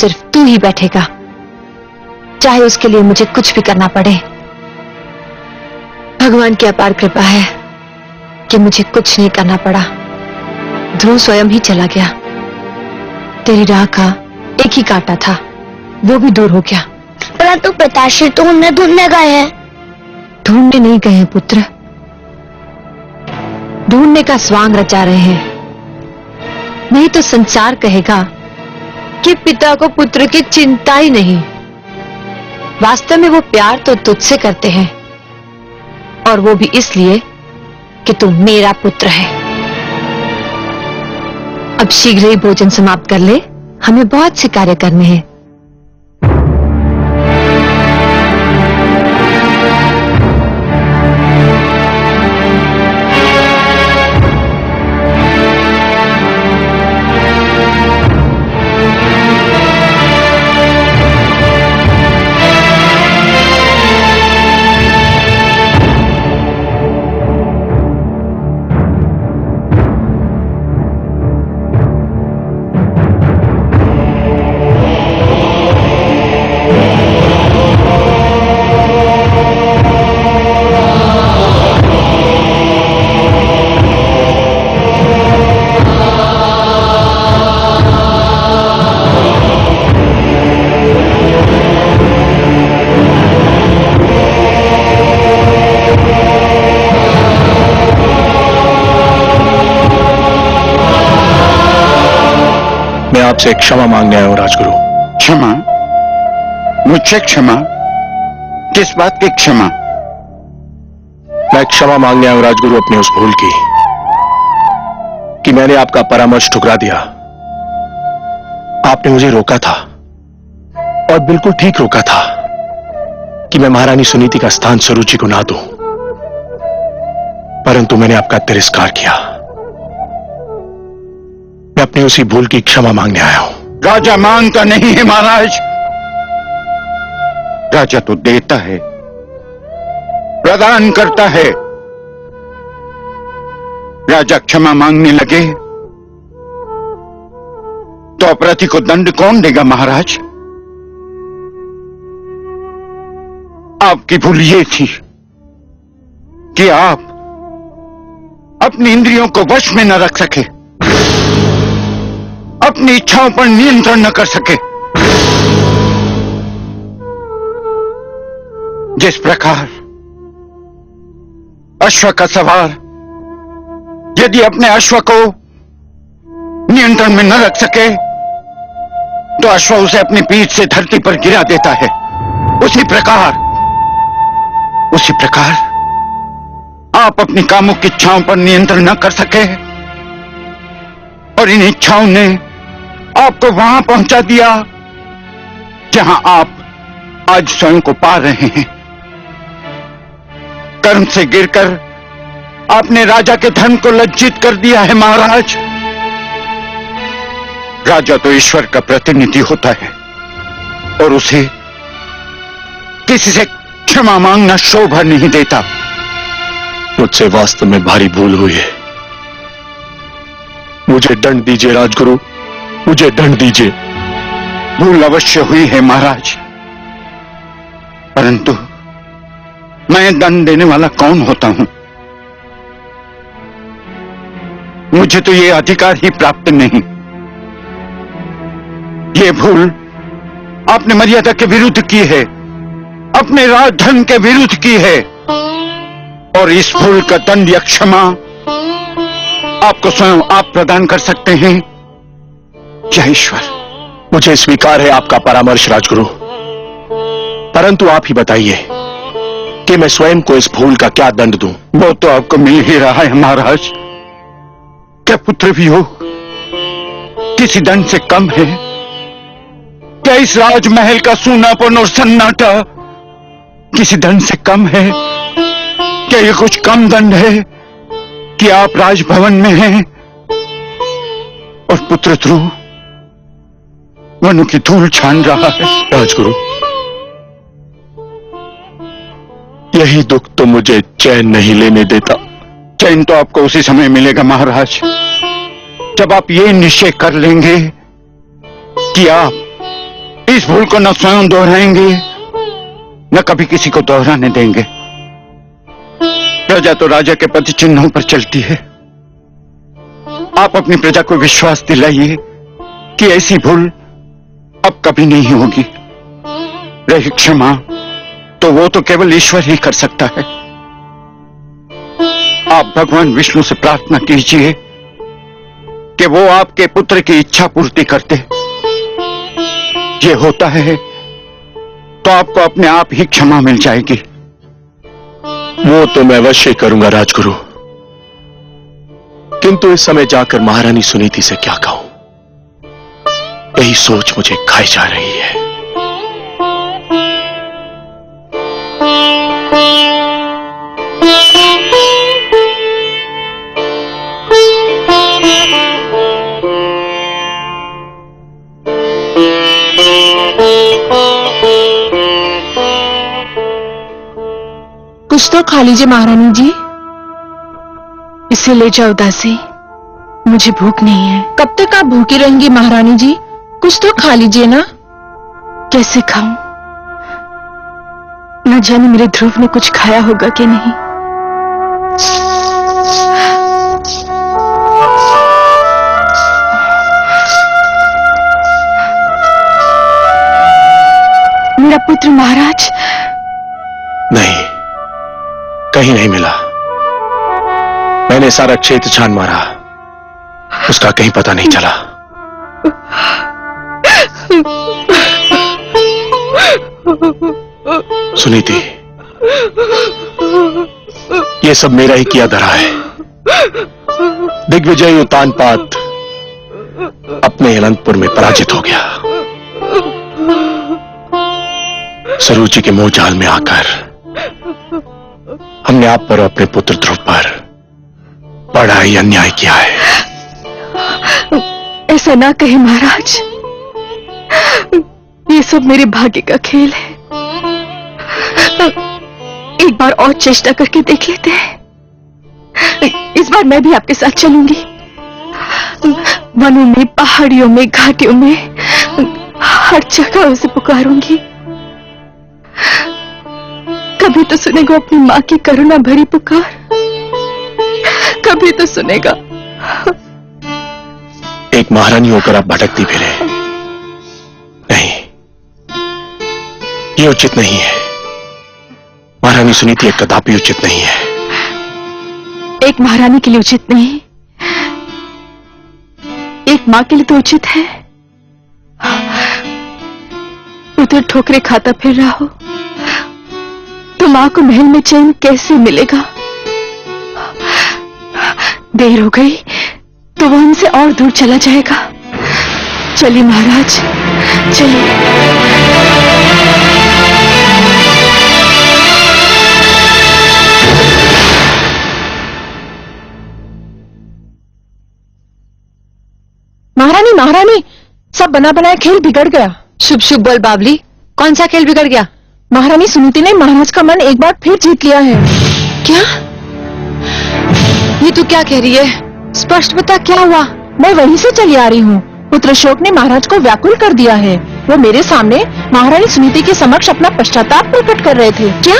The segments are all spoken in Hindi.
सिर्फ तू ही बैठेगा, चाहे उसके लिए मुझे कुछ भी करना पड़े। भगवान की अपार कृपा है कि मुझे कुछ नहीं करना पड़ा। ध्रुव स्वयं ही चला गया। तेरी राह का एक ही कांटा था, वो भी दूर हो गया। परंतु पिताश्री तो उन्हें ढूंढने गए हैं। ढूंढने नहीं गए हैं पुत्र, ढूंढने का स्वांग रचा रहे हैं। नहीं तो संसार कहेगा कि पिता को पुत्र की चिंता ही नहीं। वास्तव में वो प्यार तो तुझसे करते हैं, और वो भी इसलिए कि तू मेरा पुत्र है। अब शीघ्र ही भोजन समाप्त कर ले, हमें बहुत से कार्य करने हैं। मैं आपसे क्षमा मांगने आया हूं राजगुरु। क्षमा? मुझसे क्षमा? किस बात की क्षमा? मैं क्षमा मांगने आया हूं राजगुरु अपनी उस भूल की कि मैंने आपका परामर्श ठुकरा दिया। आपने मुझे रोका था, और बिल्कुल ठीक रोका था, कि मैं महारानी सुनीति का स्थान सुरुचि को ना दूं। परंतु मैंने आपका तिरस्कार किया। मैं अपनी उसी भूल की क्षमा मांगने आया हूं। राजा मांगता नहीं है महाराज, राजा तो देता है, प्रदान करता है। राजा क्षमा मांगने लगे तो अपराधी को दंड कौन देगा महाराज? आपकी भूल ये थी कि आप अपनी इंद्रियों को वश में न रख सके, अपनी इच्छाओं पर नियंत्रण न कर सके। जिस प्रकार अश्व का सवार यदि अपने अश्व को नियंत्रण में न रख सके तो अश्व उसे अपनी पीठ से धरती पर गिरा देता है, उसी प्रकार आप अपनी कामुक इच्छाओं पर नियंत्रण न कर सके, और इन इच्छाओं ने आपको वहां पहुंचा दिया जहां आप आज स्वयं को पा रहे हैं। कर्म से गिरकर आपने राजा के धर्म को लज्जित कर दिया है महाराज। राजा तो ईश्वर का प्रतिनिधि होता है, और उसे किसी से क्षमा मांगना शोभा नहीं देता। मुझसे वास्तव में भारी भूल हुई है। मुझे दंड दीजिए राजगुरु, मुझे दंड दीजिए। भूल अवश्य हुई है महाराज, परंतु मैं दंड देने वाला कौन होता हूं? मुझे तो यह अधिकार ही प्राप्त नहीं। यह भूल आपने मर्यादा के विरुद्ध की है, अपने राजधर्म के विरुद्ध की है, और इस भूल का दंड या क्षमा आपको स्वयं आप प्रदान कर सकते हैं। जय ईश्वर। मुझे स्वीकार है आपका परामर्श राजगुरु, परंतु आप ही बताइए कि मैं स्वयं को इस भूल का क्या दंड दूं? वो तो आपको मिल ही रहा है महाराज। क्या पुत्र भी हो किसी दंड से कम है? क्या इस राजमहल का सूनापन और सन्नाटा किसी दंड से कम है? क्या ये कुछ कम दंड है कि आप राजभवन में हैं और पुत्र ध्रुव वनों की धूल छान रहा है? राजगुरु, यही दुख तो मुझे चैन नहीं लेने देता। चैन तो आपको उसी समय मिलेगा महाराज, जब आप ये निश्चय कर लेंगे कि आप इस भूल को न स्वयं दोहराएंगे न कभी किसी को दोहराने देंगे। प्रजा तो राजा के पद चिन्हों पर चलती है। आप अपनी प्रजा को विश्वास दिलाइए कि ऐसी भूल अब कभी नहीं होगी। रही क्षमा तो वो तो केवल ईश्वर ही कर सकता है। आप भगवान विष्णु से प्रार्थना कीजिए कि वो आपके पुत्र की इच्छा पूर्ति करते। ये होता है तो आपको अपने आप ही क्षमा मिल जाएगी। वो तो मैं अवश्य करूंगा राजगुरु, किंतु इस समय जाकर महारानी सुनीति से क्या कहूं, यही सोच मुझे खाई जा रही है। कुछ तो खा लीजिए महारानी जी। इसे ले जाओ दासी, मुझे भूख नहीं है। कब तक आप भूखी रहेंगी महारानी जी? कुछ तो खा लीजिए ना। कैसे खाऊं? न जाने मेरे ध्रुव ने कुछ खाया होगा कि नहीं। मेरा पुत्र महाराज? नहीं, कहीं नहीं मिला। मैंने सारा क्षेत्र छान मारा, उसका कहीं पता नहीं चला। सुनीति, ये सब मेरा ही किया धरा है। दिग्विजय उतानपाद अपने अनंतपुर में पराजित हो गया। सरूची के मोह जाल में आकर हमने आप पर और अपने पुत्र ध्रुव पर बड़ा ही अन्याय किया है। ऐसा ना कहे महाराज, ये सब मेरे भाग्य का खेल है। एक बार और चेष्टा करके देख लेते हैं। इस बार मैं भी आपके साथ चलूंगी। वनों में, पहाड़ियों में, घाटियों में, हर जगह उसे पुकारूंगी। कभी तो सुनेगा अपनी मां की करुणा भरी पुकार, कभी तो सुनेगा। एक महारानी होकर आप भटकती फिरे, नहीं, ये उचित नहीं है। महारानी सुनीति एक कदापि उचित नहीं है। एक महारानी के लिए उचित नहीं, एक मां के लिए तो उचित है। उधर ठोकरे खाता फिर रहा हो तो मां को महल में चैन कैसे मिलेगा? देर हो गई तो वह हमसे और दूर चला जाएगा। चलिए महाराज, चलिए। महारानी, महारानी, सब बना बनाया खेल बिगड़ गया। शुभ शुभ बोल बाबली, कौन सा खेल बिगड़ गया? महारानी सुनीति ने महाराज का मन एक बार फिर जीत लिया है। क्या? ये तू क्या कह रही है? स्पष्ट बता, क्या हुआ? मैं वहीं से चली आ रही हूँ। पुत्र शोक ने महाराज को व्याकुल कर दिया है। वो मेरे सामने महारानी सुनीति के समक्ष अपना पश्चाताप प्रकट कर रहे थे। क्या?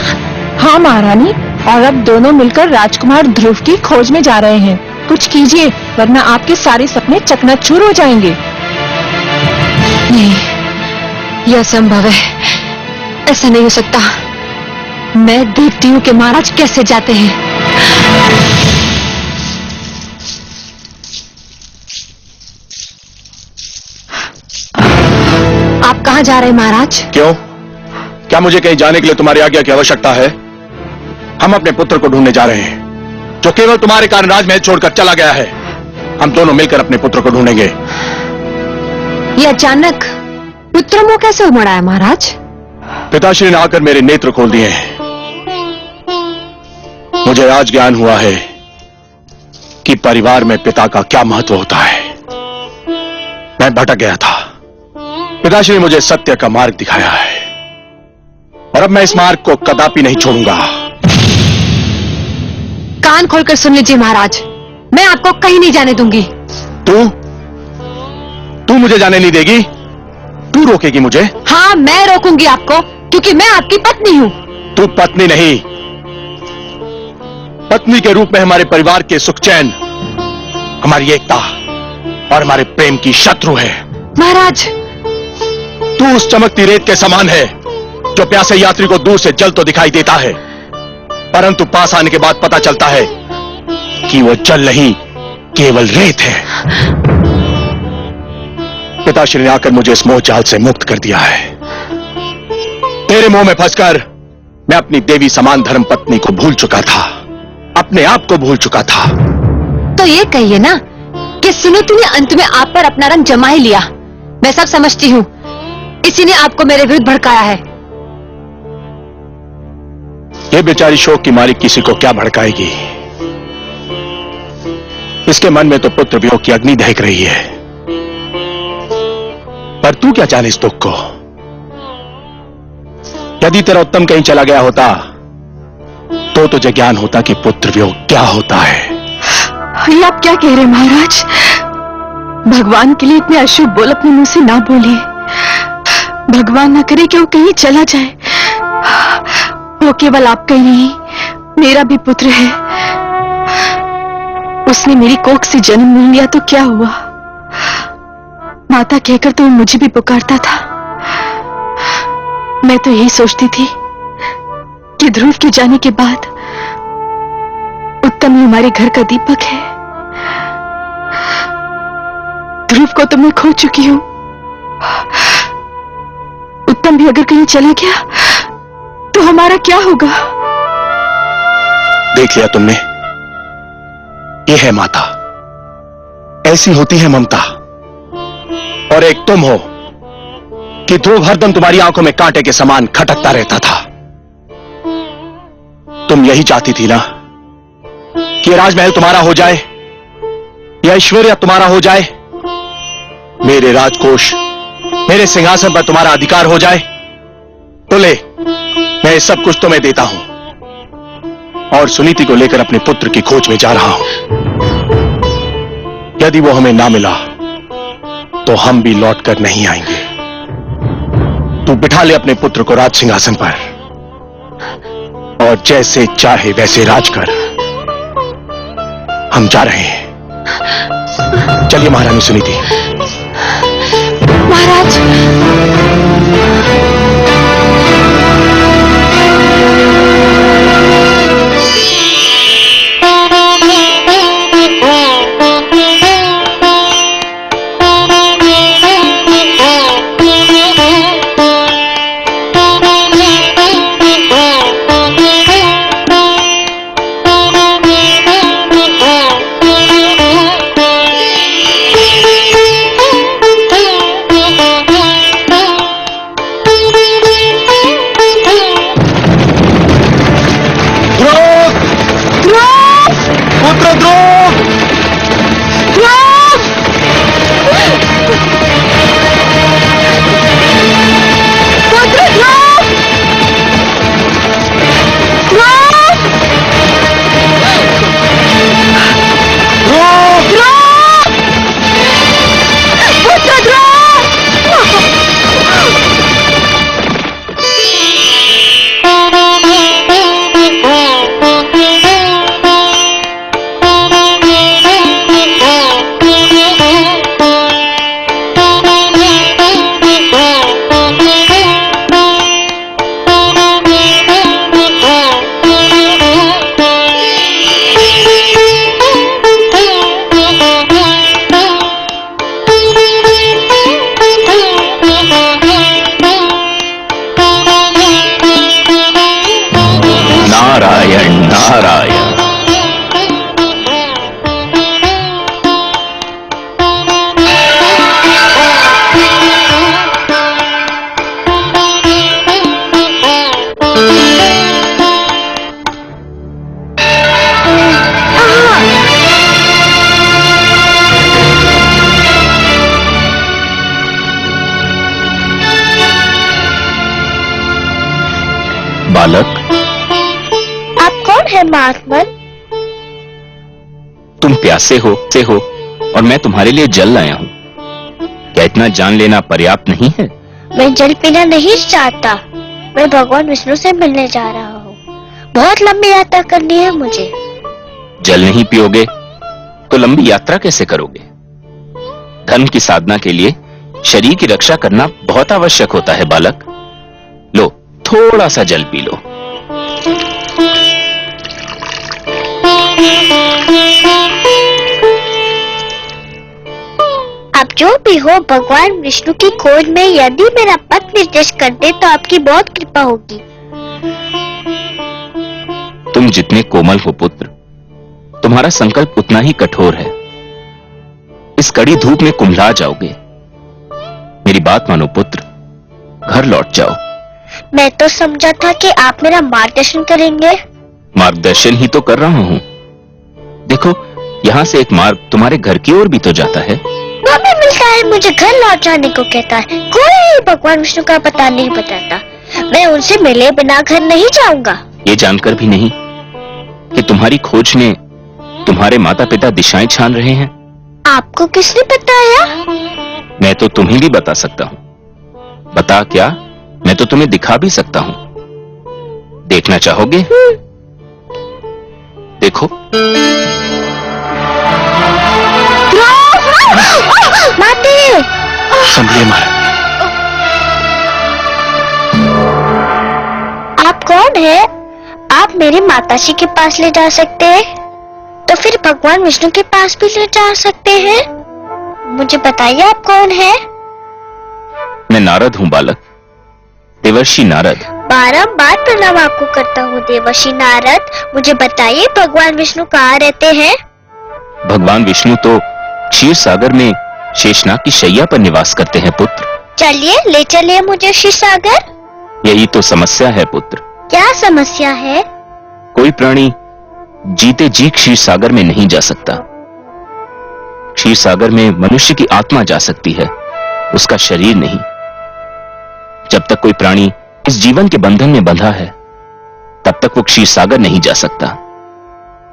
हाँ महारानी, और अब दोनों मिलकर राजकुमार ध्रुव की खोज में जा रहे हैं। कुछ कीजिए वरना आपके सारे सपने चकनाचूर हो जाएंगे। नहीं, यह असंभव है। ऐसा नहीं हो सकता। मैं देखती हूँ कि महाराज कैसे जाते हैं। आप कहाँ जा रहे हैं महाराज? क्यों? क्या मुझे कहीं जाने के लिए तुम्हारी आज्ञा की आवश्यकता है? हम अपने पुत्र को ढूंढने जा रहे हैं, जो केवल तुम्हारे कारण राजमहल छोड़कर चला गया है। हम दोनों मिलकर अपने पुत्र को ढूंढेंगे। ये अचानक पुत्र मोह कैसे उमड़ा है महाराज? पिताश्री ने आकर मेरे नेत्र खोल दिए हैं। मुझे आज ज्ञान हुआ है कि परिवार में पिता का क्या महत्व होता है। मैं भटक गया था, पिताश्री ने मुझे सत्य का मार्ग दिखाया है, और अब मैं इस मार्ग को कदापि नहीं छोड़ूंगा। कान खोलकर सुन लीजिए महाराज, मैं आपको कहीं नहीं जाने दूंगी। तू मुझे जाने नहीं देगी? तू रोकेगी मुझे? हाँ, मैं रोकूंगी आपको, क्योंकि मैं आपकी पत्नी हूँ। तू पत्नी नहीं, पत्नी के रूप में हमारे परिवार के सुख चैन, हमारी एकता और हमारे प्रेम की शत्रु है। महाराज, तू उस चमकती रेत के समान है जो प्यासे यात्री को दूर से जल तो दिखाई देता है, परंतु पास आने के बाद पता चलता है कि वो जल नहीं, केवल रेत है। पिताश्री ने आकर मुझे इस मोह जाल से मुक्त कर दिया है। तेरे मोह में फंसकर मैं अपनी देवी समान धर्म पत्नी को भूल चुका था, अपने आप को भूल चुका था। तो ये कहिए ना कि सुनीति ने अंत में आप पर अपना रंग जमा ही लिया। मैं सब समझती हूँ, इसी ने आपको मेरे विरुद्ध भड़काया है। ये बेचारी शोक की मारी किसी को क्या भड़काएगी? इसके मन में तो पुत्र वियोग की अग्नि दहक रही है। पर तू क्या जाने इस दुख को? यदि तेरा उत्तम कहीं चला गया होता तो तुझे ज्ञान होता कि पुत्र वियोग क्या होता है। ये आप क्या कह रहे हैं महाराज? भगवान के लिए इतने अशुभ बोल अपने मुंह से ना बोलिए। भगवान न करे कि वो कहीं चला जाए। वो केवल आपका ही नहीं, मेरा भी पुत्र है। उसने मेरी कोख से जन्म नहीं लिया तो क्या हुआ? माता कहकर तो वो मुझे भी पुकारता था। मैं तो यही सोचती थी कि ध्रुव के जाने के बाद उत्तम ही हमारे घर का दीपक है। ध्रुव को तो मैं खो चुकी हूं। उत्तम भी अगर कहीं चला गया तो हमारा क्या होगा? देख लिया तुमने, ये है माता, ऐसी होती है ममता। और एक तुम हो कि ध्रुव हरदम तुम्हारी आंखों में कांटे के समान खटकता रहता था। तुम यही चाहती थी ना कि राजमहल तुम्हारा हो जाए, या ऐश्वर्य तुम्हारा हो जाए, मेरे राजकोष, मेरे सिंहासन पर तुम्हारा अधिकार हो जाए। तो ले, मैं सब कुछ तुम्हें देता हूं और सुनीति को लेकर अपने पुत्र की खोज में जा रहा हूं। यदि वो हमें ना मिला तो हम भी लौट कर नहीं आएंगे। तू बिठा ले अपने पुत्र को राज सिंहासन पर और जैसे चाहे वैसे राज कर। हम जा रहे हैं। चलिए महारानी सुनीति। महाराज, बालक, आप कौन है महात्मन? तुम प्यासे हो और मैं तुम्हारे लिए जल लाया हूं। क्या इतना जान लेना पर्याप्त नहीं है? मैं जल पीना नहीं चाहता। मैं भगवान विष्णु से मिलने जा रहा हूँ। बहुत लंबी यात्रा करनी है मुझे। जल नहीं पियोगे तो लंबी यात्रा कैसे करोगे? धर्म की साधना के लिए शरीर की रक्षा करना बहुत आवश्यक होता है बालक। लो, थोड़ा सा जल पी लो। आप जो भी हो, भगवान विष्णु की खोज में यदि मेरा पथ निर्देश कर दे तो आपकी बहुत कृपा होगी। तुम जितने कोमल हो पुत्र, तुम्हारा संकल्प उतना ही कठोर है। इस कड़ी धूप में कुम्हला जाओगे। मेरी बात मानो पुत्र, घर लौट जाओ। मैं तो समझा था कि आप मेरा मार्गदर्शन करेंगे। मार्गदर्शन ही तो कर रहा हूं। देखो, यहां से एक मार्ग तुम्हारे घर की ओर भी तो जाता है। वो भी मिलता है, मुझे घर लौट जाने को कहता है। कोई भगवान विष्णु का पता नहीं बताता। मैं उनसे मिले बिना घर नहीं जाऊंगा। ये जानकर भी नहीं कि तुम्हारी खोज में तुम्हारे माता पिता दिशाएं छान रहे हैं। आपको किसने बताया? मैं तो तुम्हें भी बता सकता हूं। बता क्या, मैं तो तुम्हें दिखा भी सकता हूं। देखना चाहोगे? देखो। माते! संभलिए महाराज। आप कौन है? आप मेरी माताजी के पास ले जा सकते हैं, तो फिर भगवान विष्णु के पास भी ले जा सकते हैं। मुझे बताइए आप कौन है? मैं नारद हूं बालक, देवर्षि नारद। बारंबार प्रणाम आपको करता हूँ देवर्षि नारद। मुझे बताइए भगवान विष्णु कहाँ रहते हैं? भगवान विष्णु तो क्षीर सागर में शेषनाग की शैया पर निवास करते हैं पुत्र। चलिए, ले चलिए मुझे क्षीर सागर। यही तो समस्या है पुत्र। क्या समस्या है? कोई प्राणी जीते जी क्षीर सागर में नहीं जा सकता। क्षीर सागर में मनुष्य की आत्मा जा सकती है, उसका शरीर नहीं। जब तक कोई प्राणी इस जीवन के बंधन में बंधा है, तब तक वो क्षीर सागर नहीं जा सकता।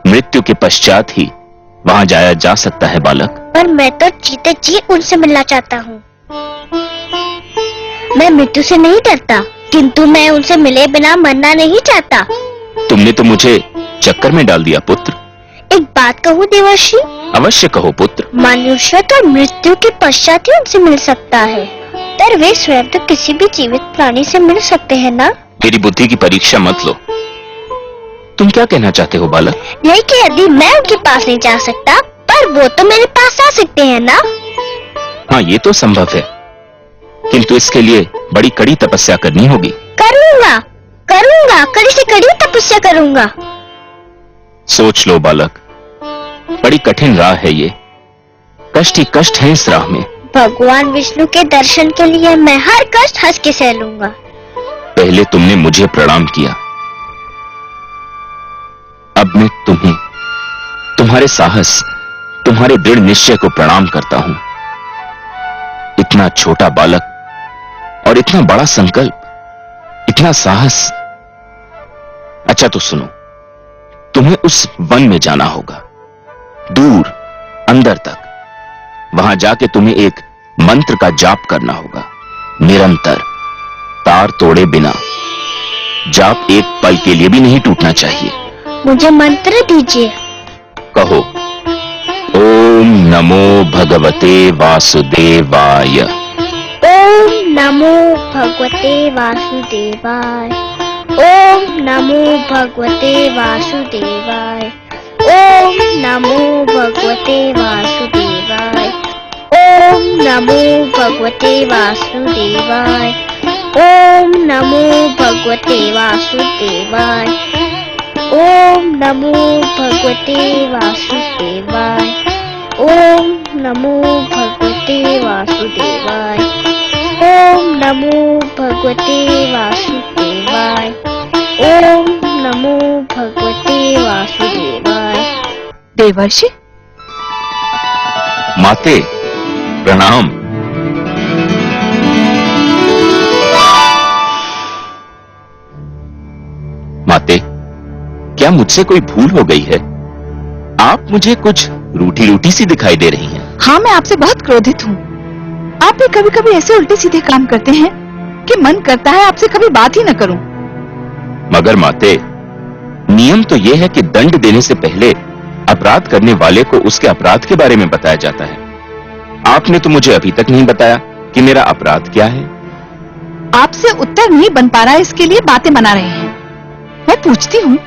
मृत्यु के पश्चात ही वहां जाया जा सकता है बालक। पर मैं तो जीते जी उनसे मिलना चाहता हूँ। मैं मृत्यु से नहीं डरता, किंतु मैं उनसे मिले बिना मरना नहीं चाहता। तुमने तो मुझे चक्कर में डाल दिया पुत्र। एक बात कहूँ देवर्षि? अवश्य कहो पुत्र। मनुष्य तो मृत्यु के पश्चात ही उनसे मिल सकता है, पर वे स्वयं तो किसी भी जीवित प्राणी से मिल सकते हैं ना? मेरी बुद्धि की परीक्षा मत लो। तुम क्या कहना चाहते हो बालक? यही कि यदि मैं उनके पास नहीं जा सकता, पर वो तो मेरे पास आ सकते हैं ना? हाँ, ये तो संभव है, किंतु इसके लिए बड़ी कड़ी तपस्या करनी होगी। करूंगा, करूंगा, कड़ी से कड़ी तपस्या करूंगा। सोच लो बालक, बड़ी कठिन राह है ये। कष्ट ही कष्ट है इस राह में। भगवान विष्णु के दर्शन के लिए मैं हर कष्ट हंस के सह लूंगा। पहले तुमने मुझे प्रणाम किया, अब मैं तुम्हें, तुम्हारे साहस, तुम्हारे दृढ़ निश्चय को प्रणाम करता हूं। इतना छोटा बालक और इतना बड़ा संकल्प, इतना साहस। अच्छा तो सुनो, तुम्हें उस वन में जाना होगा, दूर अंदर तक। वहां जाके तुम्हें एक मंत्र का जाप करना होगा, निरंतर, तार तोड़े बिना। जाप एक पल के लिए भी नहीं टूटना चाहिए। मुझे मंत्र दीजिए। कहो, ओम नमो भगवते वासुदेवाय। ओम नमो भगवते वासुदेवाय। ओम नमो भगवते वासुदेवाय। ओम नमो भगवते वासुदेवाय। ओम नमो भगवते वासुदेवाय। ओम नमो भगवते वासुदेवाय। ओम नमो भगवते वासुदेवाय। ओम नमो भगवते वासुदेवाय। ओम नमो भगवते वासुदेवाय। ओम नमो भगवते वासुदेवाय। देवर्षि, माते प्रणाम। माते, क्या मुझसे कोई भूल हो गई है? आप मुझे कुछ रूठी रूठी सी दिखाई दे रही हैं। हाँ, मैं आपसे बहुत क्रोधित हूँ। आप भी कभी कभी ऐसे उल्टे सीधे काम करते हैं कि मन करता है आपसे कभी बात ही न करूं। मगर माते, नियम तो यह है कि दंड देने से पहले अपराध करने वाले को उसके अपराध के बारे में बताया जाता है। आपने तो मुझे अभी तक नहीं बताया कि मेरा अपराध क्या है। आपसे उत्तर नहीं बन पा रहा, इसके लिए बातें बना रहे हैं। मैं पूछती हूँ,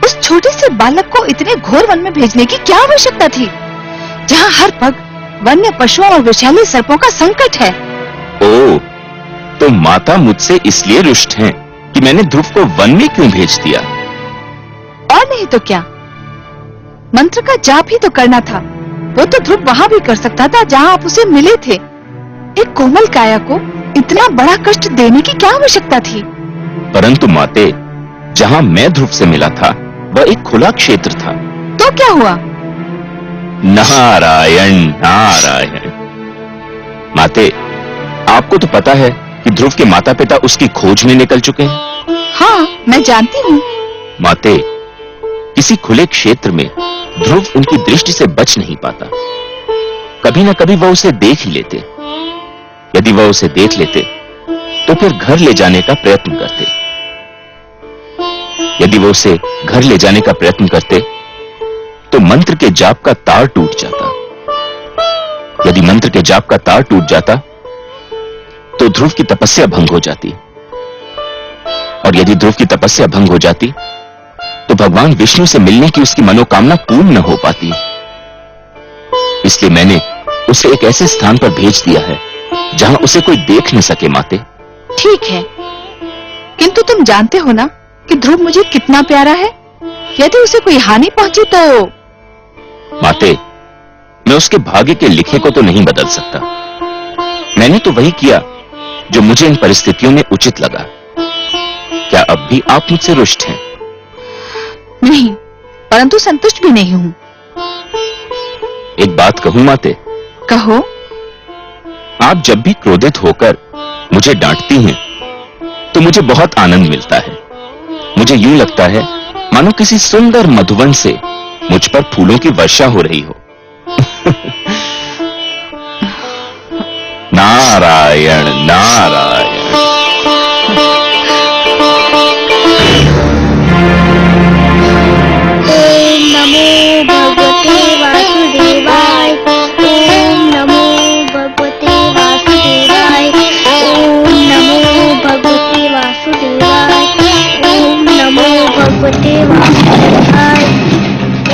उस छोटे से बालक को इतने घोर वन में भेजने की क्या आवश्यकता थी, जहाँ हर पग वन्य पशुओं और विषैले सर्पों का संकट है? ओह, तो माता मुझसे इसलिए रुष्ट हैं कि मैंने ध्रुव को वन में क्यों भेज दिया? और नहीं तो क्या, मंत्र का जाप ही तो करना था। वो तो ध्रुव वहाँ भी कर सकता था जहाँ आप उसे मिले थे। एक कोमल काया को इतना बड़ा कष्ट देने की क्या आवश्यकता थी? परंतु माते, जहाँ मैं ध्रुव से मिला था वह एक खुला क्षेत्र था। तो क्या हुआ? नारायण नारायण। माते, आपको तो पता है कि ध्रुव के माता पिता उसकी खोज में निकल चुके हैं। हाँ, मैं जानती हूँ। माते, किसी खुले क्षेत्र में ध्रुव उनकी दृष्टि से बच नहीं पाता। कभी न कभी वह उसे देख ही लेते। यदि वह उसे देख लेते तो फिर घर ले जाने का प्रयत्न करते। यदि वह उसे घर ले जाने का प्रयत्न करते तो मंत्र के जाप का तार टूट जाता। यदि मंत्र के जाप का तार टूट जाता तो ध्रुव की तपस्या भंग हो जाती, और यदि ध्रुव की तपस्या भंग हो जाती तो भगवान विष्णु से मिलने की उसकी मनोकामना पूर्ण न हो पाती। इसलिए मैंने उसे एक ऐसे स्थान पर भेज दिया है जहां उसे कोई देख न सके। माते, ठीक है, किंतु तुम जानते हो ना कि ध्रुव मुझे कितना प्यारा है। यदि उसे कोई हानि पहुंची तो? माते, मैं उसके भाग्य के लिखे को तो नहीं बदल सकता। मैंने तो वही किया जो मुझे इन परिस्थितियों में उचित लगा। क्या अब भी आप मुझसे रुष्ट हैं? नहीं, परंतु संतुष्ट भी नहीं हूँ। एक बात कहूं माते? कहो। आप जब भी क्रोधित होकर मुझे डांटती हैं तो मुझे बहुत आनंद मिलता है। मुझे यूं लगता है मानो किसी सुंदर मधुवन से मुझ पर फूलों की वर्षा हो रही हो। नारायण नारायण। ओम नमो भगवते वासुदेवाय। ओम नमो भगवते वासुदेवाय। ओम नमो भगवते वासुदेवाय। ओम नमो भगवते वासुदेवाय।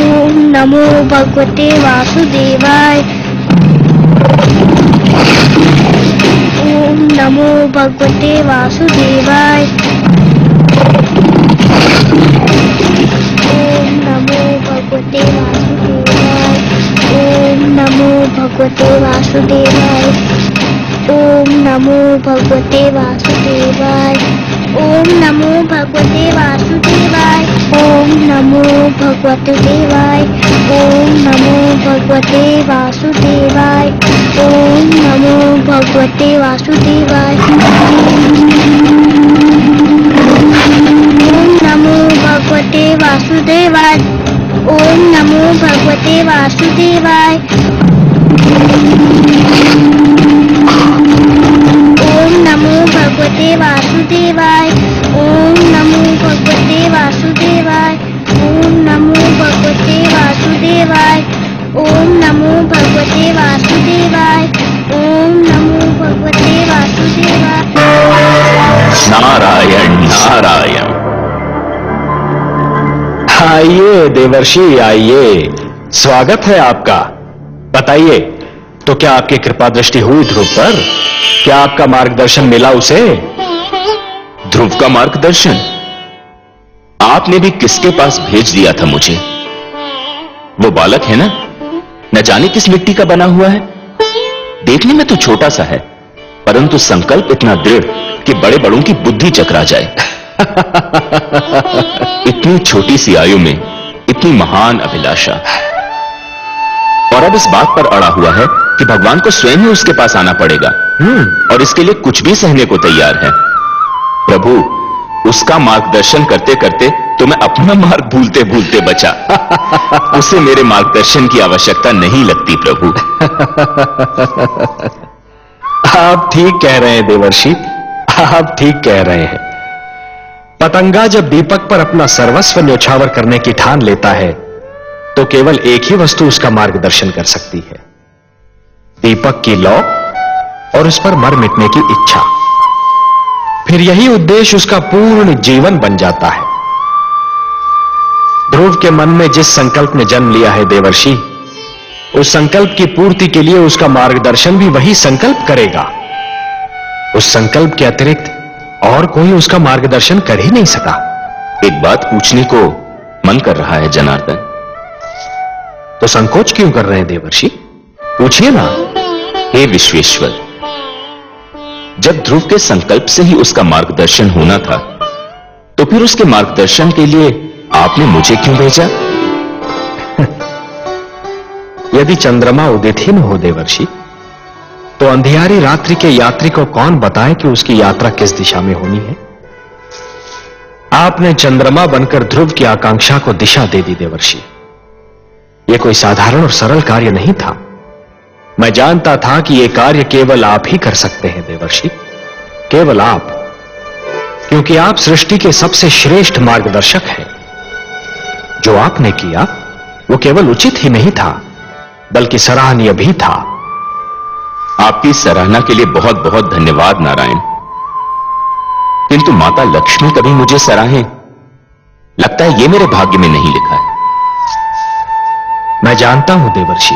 ओम नमो भगवते वासुदेवाय। ओम नमो भगवते वासुदेवाय। ओम नमो भगवते वासुदेवाय। ओम नमो भगवते वासुदेवाय। ओम नमो भगवते वासुदेवाय। ओम नमो भगवते देवाय। ओम नमो भगवते वासुदेवाय। ओम नमो भगवते वासुदेवाय। ओम नमो भगवते वासुदेवाय। ओम नमो भगवते वासुदेवाय। ओम नमो भगवते वासुदेवाय। ओम नमो भगवते वासुदेवाय। ओम नमो भगवते वासुदेवाय। ओम नमो भगवते वासुदेवाय। ओम नमो भगवते वासुदेवाय। नारायण नारायण। आइए देवर्षि, आइए, स्वागत है आपका। बताइए, तो क्या आपकी कृपा दृष्टि हुई ध्रुव पर? क्या आपका मार्गदर्शन मिला उसे? ध्रुव का मार्गदर्शन आपने भी किसके पास भेज दिया था मुझे? वो बालक है ना, न जाने किस मिट्टी का बना हुआ है। देखने में तो छोटा सा है, परंतु संकल्प इतना दृढ़ कि बड़े बड़ों की बुद्धि चकरा जाए। इतनी छोटी सी आयु में इतनी महान अभिलाषा, और अब इस बात पर अड़ा हुआ है कि भगवान को स्वयं ही उसके पास आना पड़ेगा, और इसके लिए कुछ भी सहने को तैयार है। प्रभु, उसका मार्गदर्शन करते करते तो मैं अपना मार्ग भूलते भूलते बचा। उसे मेरे मार्गदर्शन की आवश्यकता नहीं लगती प्रभु। आप ठीक कह रहे हैं देवर्षि, आप ठीक कह रहे हैं। पतंगा जब दीपक पर अपना सर्वस्व न्यौछावर करने की ठान लेता है तो केवल एक ही वस्तु उसका मार्गदर्शन कर सकती है, दीपक की लौ और उस पर मर मिटने की इच्छा। फिर यही उद्देश्य उसका पूर्ण जीवन बन जाता है। ध्रुव के मन में जिस संकल्प ने जन्म लिया है देवर्षि, उस संकल्प की पूर्ति के लिए उसका मार्गदर्शन भी वही संकल्प करेगा। उस संकल्प के अतिरिक्त और कोई उसका मार्गदर्शन कर ही नहीं सका। एक बात पूछने को मन कर रहा है जनार्दन। तो संकोच क्यों कर रहे हैं देवर्षि? पूछिए ना। हे विश्वेश्वर, जब ध्रुव के संकल्प से ही उसका मार्गदर्शन होना था, तो फिर उसके मार्गदर्शन के लिए आपने मुझे क्यों भेजा? यदि चंद्रमा उदित ही न हो देवर्षि, तो अंधियारी रात्रि के यात्री को कौन बताए कि उसकी यात्रा किस दिशा में होनी है? आपने चंद्रमा बनकर ध्रुव की आकांक्षा को दिशा दे दी देवर्षि। यह कोई साधारण और सरल कार्य नहीं था। मैं जानता था कि यह कार्य केवल आप ही कर सकते हैं देवर्षि, केवल आप, क्योंकि आप सृष्टि के सबसे श्रेष्ठ मार्गदर्शक हैं। जो आपने किया वो केवल उचित ही नहीं था, बल्कि सराहनीय भी था। आपकी सराहना के लिए बहुत बहुत धन्यवाद नारायण। किंतु माता लक्ष्मी कभी मुझे सराहें, लगता है ये मेरे भाग्य में नहीं लिखा है। मैं जानता हूं देवर्षि,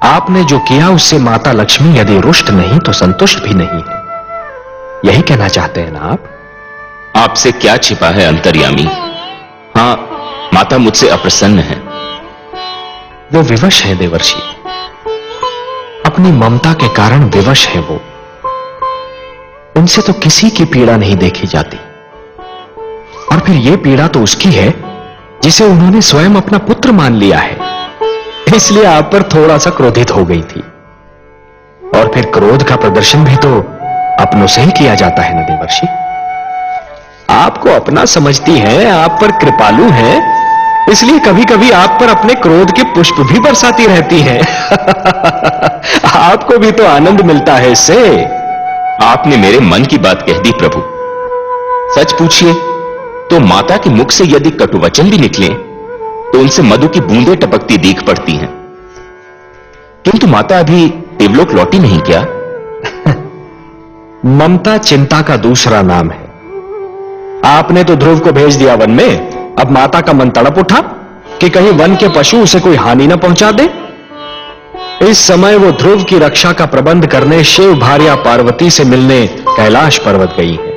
आपने जो किया उससे माता लक्ष्मी यदि रुष्ट नहीं तो संतुष्ट भी नहीं है। यही कहना चाहते हैं ना आप? आपसे क्या छिपा है अंतर्यामी। हां, माता मुझसे अप्रसन्न है। वो विवश है देवर्षि, अपनी ममता के कारण विवश है वो। उनसे तो किसी की पीड़ा नहीं देखी जाती, और फिर यह पीड़ा तो उसकी है जिसे उन्होंने स्वयं अपना पुत्र मान लिया है। इसलिए आप पर थोड़ा सा क्रोधित हो गई थी। और फिर क्रोध का प्रदर्शन भी तो अपनों से ही किया जाता है ना देवर्षि। आपको अपना समझती हैं, आप पर कृपालु हैं, इसलिए कभी कभी आप पर अपने क्रोध के पुष्प भी बरसाती रहती हैं। आपको भी तो आनंद मिलता है इससे। आपने मेरे मन की बात कह दी प्रभु। सच पूछिए तो माता के मुख से यदि कटुवचन भी निकले तो उनसे मधु की बूंदें टपकती दीख पड़ती हैं। किंतु माता अभी देवलोक लौटी नहीं क्या? ममता चिंता का दूसरा नाम है। आपने तो ध्रुव को भेज दिया वन में, अब माता का मन तड़प उठा कि कहीं वन के पशु उसे कोई हानि न पहुंचा दे। इस समय वो ध्रुव की रक्षा का प्रबंध करने शिव भार्या पार्वती से मिलने कैलाश पर्वत गई है।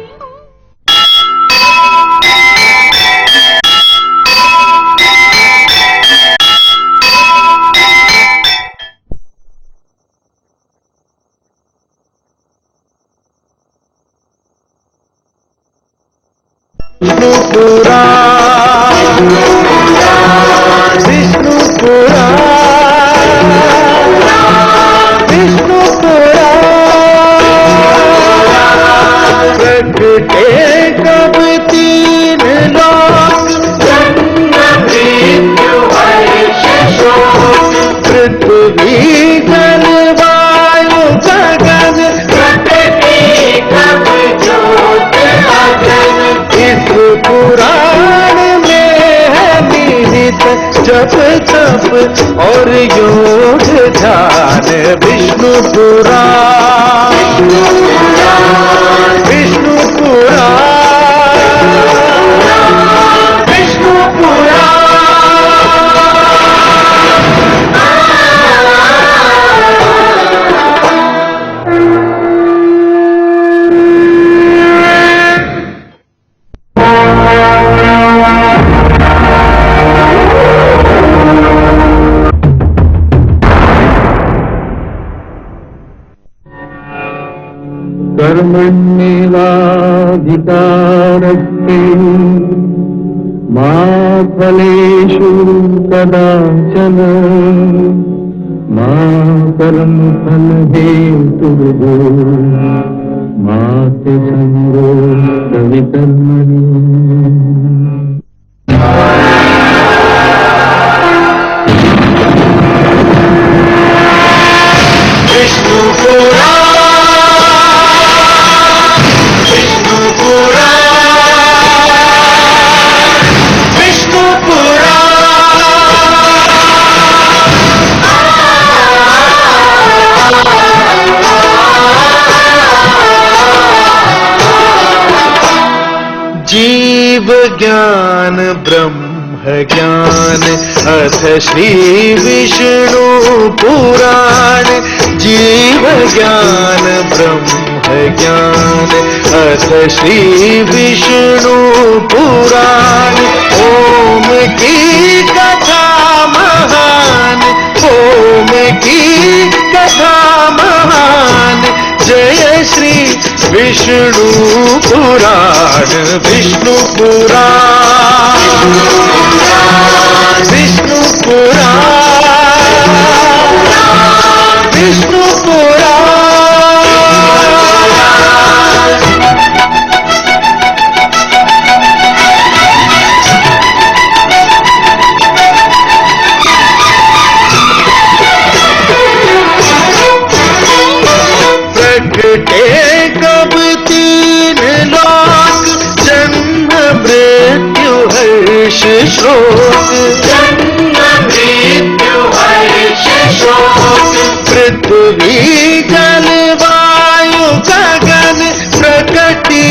जप तप और योग ध्यान विष्णु पुराण, विष्णु पुराण, विष्णु पुराण। कर्मण्येवाधिकारस्ते मा फलेषु कदाचन मा कर्मफलहेतुर्भो मा ते संगोऽस्त्वविकर्मणि। विष्णु पुराण, ज्ञान ब्रह्म ज्ञान अथ श्री विष्णु पुराण जीव ज्ञान ब्रह्म ज्ञान अथ श्री विष्णु पुराण ओम की कथा महान ओम की कथा महान जय श्री विष्णु पुराण विष्णु पुराण विष्णु पुराण विष्णु पुराण प्रकटे कब तीन लोक जन्म मृत्यु हर्ष शोक जन्म मृत्यु हर्ष शोक पृथ्वी जल वायु गगन प्रकटी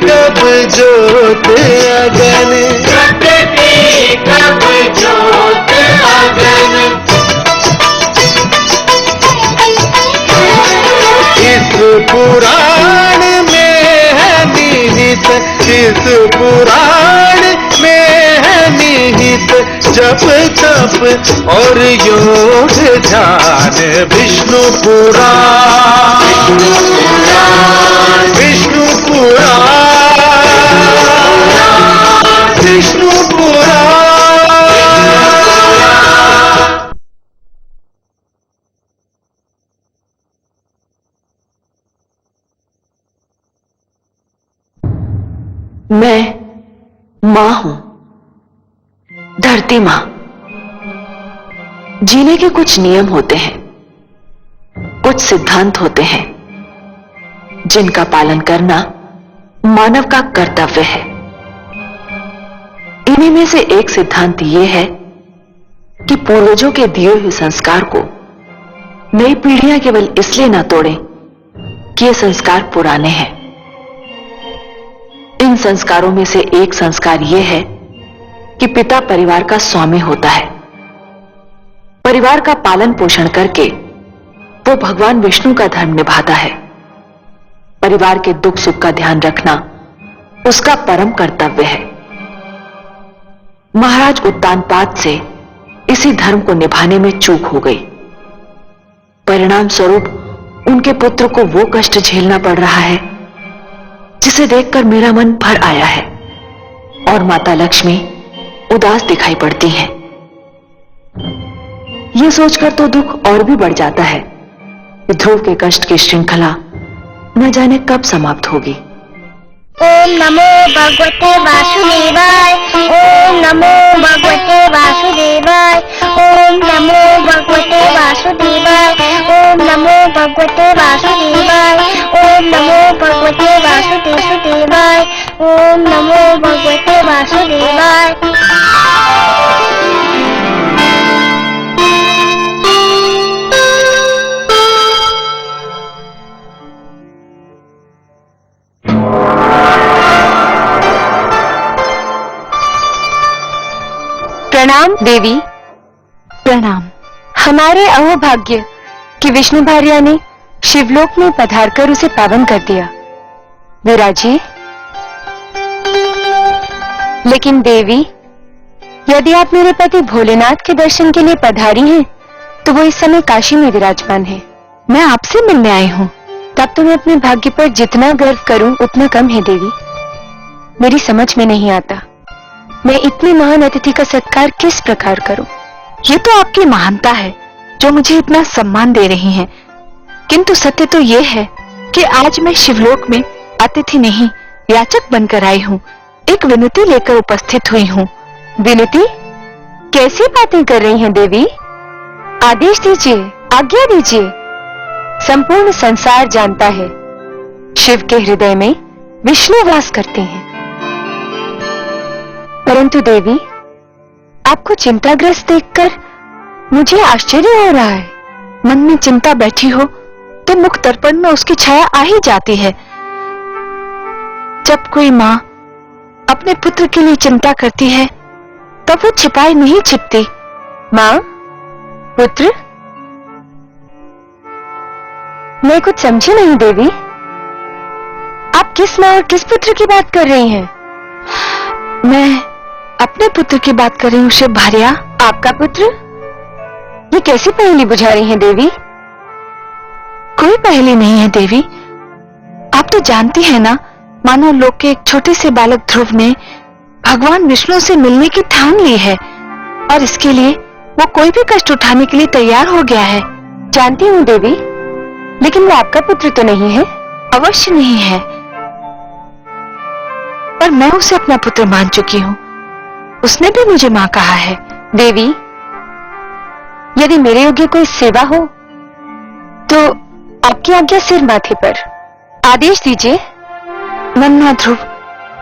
कब ज्योत अगन प्रकटी कब ज्योत अगन इस पुराण में है निहित इस पुराण में है निहित जप तप और योग ध्यान विष्णु पुराण विष्णु पुराण विष्णु पुराण मैं मां हूं, धरती मां। जीने के कुछ नियम होते हैं, कुछ सिद्धांत होते हैं जिनका पालन करना मानव का कर्तव्य है। इन्हीं में से एक सिद्धांत यह है कि पूर्वजों के दिए हुए संस्कार को नई पीढ़ियां केवल इसलिए न तोड़ें कि ये संस्कार पुराने हैं। इन संस्कारों में से एक संस्कार यह है कि पिता परिवार का स्वामी होता है। परिवार का पालन पोषण करके वो भगवान विष्णु का धर्म निभाता है। परिवार के दुख सुख का ध्यान रखना उसका परम कर्तव्य है। महाराज उत्तानपाद से इसी धर्म को निभाने में चूक हो गई। परिणाम स्वरूप उनके पुत्र को वो कष्ट झेलना पड़ रहा है जिसे देखकर मेरा मन भर आया है और माता लक्ष्मी उदास दिखाई पड़ती हैं। यह सोचकर तो दुख और भी बढ़ जाता है कि ध्रुव के कष्ट की श्रृंखला न जाने कब समाप्त होगी। ओम नमो भगवते वासुदेवाय ओम नमो भगवते वासुदेवाय ओम नमो भगवते वासुदेवाय ओम नमो भगवते वासुदेवाय ओम नमो भगवते वासुदेवाय ओम नमो भगवते वासुदेवाय। प्रणाम देवी, प्रणाम। हमारे अहोभाग्य कि विष्णु भार्या ने शिवलोक में पधारकर उसे पावन कर दिया। विराजिए। लेकिन देवी, यदि आप मेरे पति भोलेनाथ के दर्शन के लिए पधारी हैं, तो वो इस समय काशी में विराजमान है। मैं आपसे मिलने आई हूँ। तब तो मैं अपने भाग्य पर जितना गर्व करूं उतना कम है देवी। मेरी समझ में नहीं आता मैं इतनी महान अतिथि का सत्कार किस प्रकार करूं। ये तो आपकी महानता है जो मुझे इतना सम्मान दे रही हैं, किंतु सत्य तो ये है कि आज मैं शिवलोक में अतिथि नहीं याचक बनकर आई हूँ। एक विनती लेकर उपस्थित हुई हूँ। विनती? कैसी बातें कर रही हैं देवी? आदेश दीजिए, आज्ञा दीजिए। संपूर्ण संसार जानता है शिव के हृदय में विष्णु वास करते हैं। परंतु देवी, आपको चिंताग्रस्त देखकर मुझे आश्चर्य हो रहा है। मन में चिंता बैठी हो तो मुख दर्पण में उसकी छाया आ ही जाती है। जब कोई माँ अपने पुत्र के लिए चिंता करती है तब वो छिपाई नहीं छिपती। माँ, पुत्र? मैं कुछ समझी नहीं देवी। आप किस माँ और किस पुत्र की बात कर रही हैं? मैं अपने पुत्र की बात कर रही हूँ शिव भार्या। आपका पुत्र? ये कैसी पहेली बुझा रही हैं देवी? कोई पहेली नहीं है देवी। आप तो जानती हैं ना, मानव लोक के एक छोटे से बालक ध्रुव ने भगवान विष्णु से मिलने की ठान ली है और इसके लिए वो कोई भी कष्ट उठाने के लिए तैयार हो गया है। जानती हूँ देवी, लेकिन वो आपका पुत्र तो नहीं है। अवश्य नहीं है, पर मैं उसे अपना पुत्र मान चुकी हूँ। उसने भी मुझे माँ कहा है। देवी, यदि मेरे योग्य कोई सेवा हो तो आपकी आज्ञा सिर माथे पर। आदेश दीजिए। नन्हा ध्रुव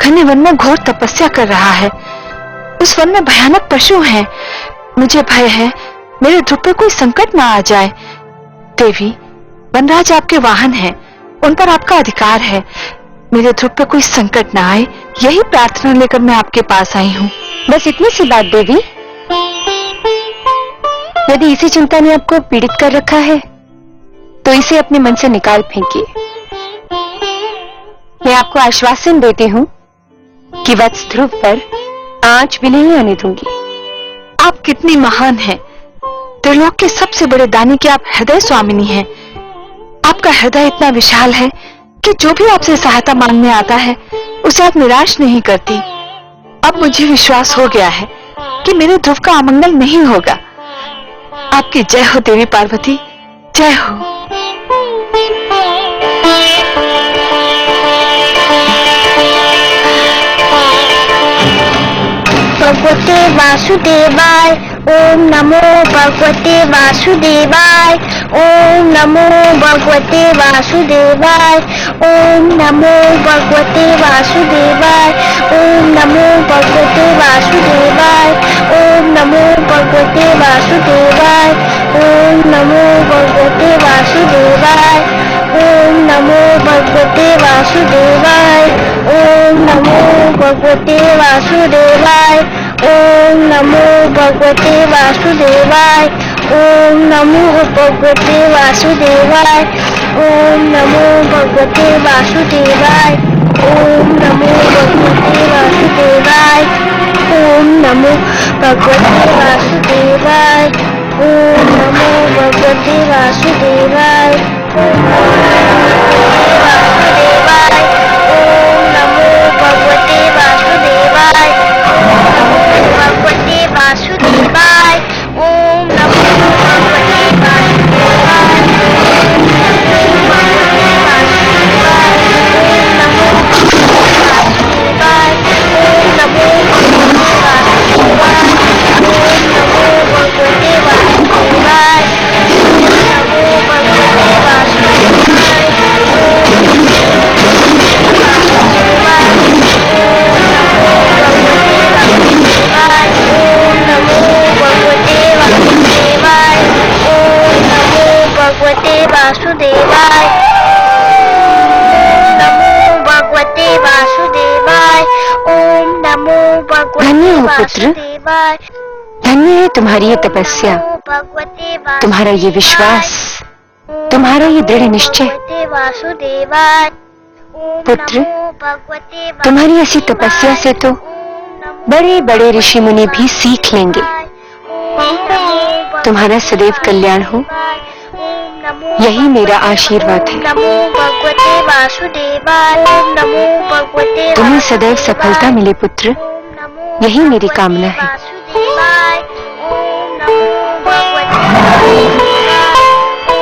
घने वन में घोर तपस्या कर रहा है। उस वन में भयानक पशु हैं। मुझे भय है मेरे ध्रुव पर कोई संकट ना आ जाए। देवी, वनराज आपके वाहन हैं, उन पर आपका अधिकार है। मेरे ध्रुव पर कोई संकट ना आए, यही प्रार्थना लेकर मैं आपके पास आई हूँ। बस इतनी सी बात देवी। यदि इसी चिंता ने आपको पीड़ित कर रखा है तो इसे अपने मन से निकाल फेंकिए। मैं आपको आश्वासन देती हूँ कि वत्स ध्रुव पर आंच भी नहीं आने दूंगी। आप कितनी महान हैं। त्रिलोक के सबसे बड़े दानी की आप हृदय स्वामिनी हैं। आपका हृदय इतना विशाल है कि जो भी आपसे सहायता मांगने आता है उसे आप निराश नहीं करती। अब मुझे विश्वास हो गया है कि मेरे ध्रुव का अमंगल नहीं होगा। आपकी जय हो देवी पार्वती, जय हो। भगवते वासुदेवाय ओम नमो भगवते वासुदेवाय ओम नमो भगवते वासुदेवाय ओम नमो भगवते वासुदेवाय ओम नमो भगवते वासुदेवाय ओम नमो भगवते वासुदेवाय ओम नमो भगवते वासुदेवाय ओम नमो भगवते वासुदेवाय ओम नमो भगवते वासुदेवाय ओम नमो भगवते वासुदेवाय ओम नमो भगवते वासुदेवाय ओम नमो भगवते वासुदेवाय ओम नमो भगवते वासुदेवाय ओम नमो भगवते वासुदेवाय ओम नमो भगवते वासुदेवाय ओम नमो भगवते वासुदेवाय भगवते वासुदेवाय ओम नमो भगवते वासुदेवाय ओम नमो भगवते वासुदेवाय भगवते वासुदेवाय नमो भगवते वासुदेवाय ओम नमो धन्य हो भगवते पुत्र। वासुदेवाय धन्य है तुम्हारी ये तपस्या, भगवते तुम्हारा ये विश्वास, तुम्हारा ये दृढ़ निश्चय। वासुदेवाय पुत्र, तुम्हारी ऐसी तपस्या से तो बड़े बड़े ऋषि मुनि भी सीख लेंगे। तुम्हारा सदैव कल्याण हो, यही मेरा आशीर्वाद है। नमो भगवते वासुदेवाय ओम नमो भगवते तुम्हें सदैव सफलता मिले पुत्र, यही मेरी कामना है। वासुदेवाय ओम नमो भगवते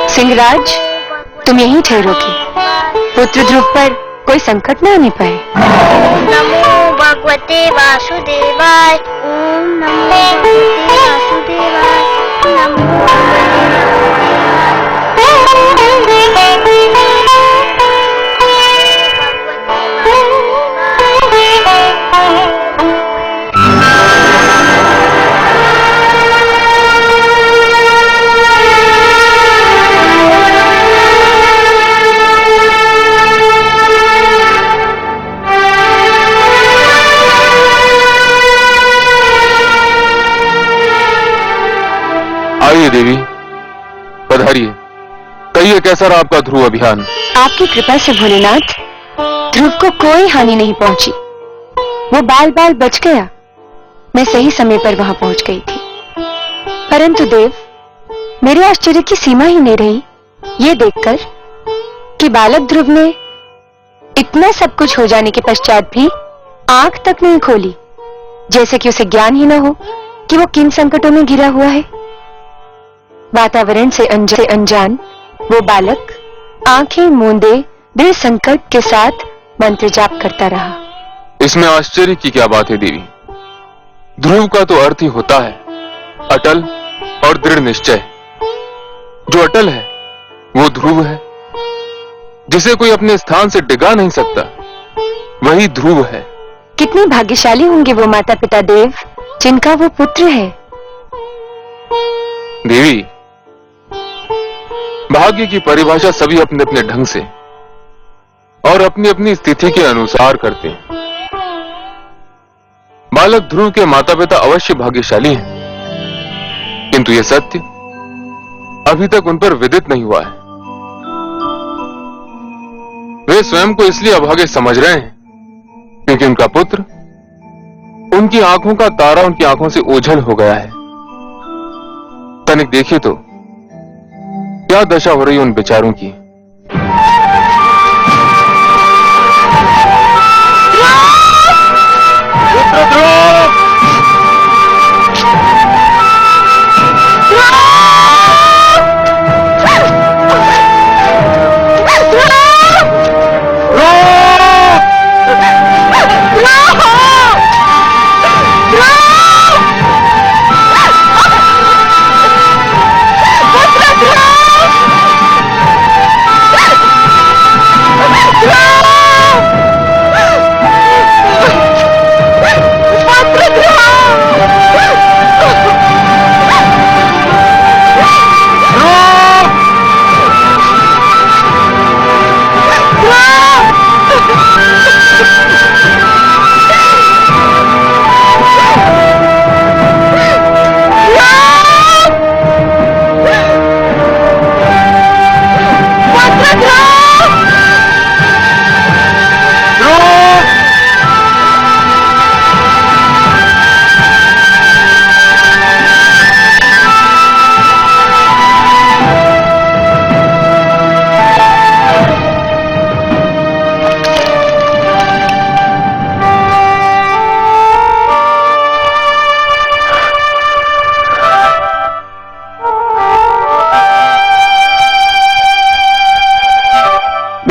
सिंहराज, तुम यहीं ठहरोगे। पुत्र ध्रुव पर कोई संकट न आने पाए। नमो भगवते वासुदेवाय ओम नमो भगवते वासुदेवाय नमो पधारिए देवी, पधारिए। कहिए कैसा रहा आपका ध्रुव अभियान? आपकी कृपा से भोलेनाथ, ध्रुव को कोई हानि नहीं पहुंची। वो बाल बाल बच गया। मैं सही समय पर वहां पहुंच गई थी। परंतु देव, मेरे आश्चर्य की सीमा ही नहीं रही ये देखकर कि बालक ध्रुव ने इतना सब कुछ हो जाने के पश्चात भी आंख तक नहीं खोली, जैसे कि उसे ज्ञान ही न हो कि वो किन संकटों में घिरा हुआ है। वातावरण से अनजान वो बालक आंखें मूंदे दृढ़ संकल्प के साथ मंत्र जाप करता रहा। इसमें आश्चर्य की क्या बात है देवी? ध्रुव का तो अर्थ ही होता है अटल और दृढ़ निश्चय। जो अटल है वो ध्रुव है, जिसे कोई अपने स्थान से डिगा नहीं सकता, वही ध्रुव है। कितने भाग्यशाली होंगे वो माता पिता देव जिनका वो पुत्र है। देवी, भाग्य की परिभाषा सभी अपने अपने ढंग से और अपनी अपनी स्थिति के अनुसार करते हैं। बालक ध्रुव के माता पिता अवश्य भाग्यशाली हैं, किंतु यह सत्य अभी तक उन पर विदित नहीं हुआ है। वे स्वयं को इसलिए अभागे समझ रहे हैं क्योंकि उनका पुत्र, उनकी आंखों का तारा उनकी आंखों से ओझल हो गया है। तनिक देखिए तो क्या दशा हो रही है उन बेचारों की।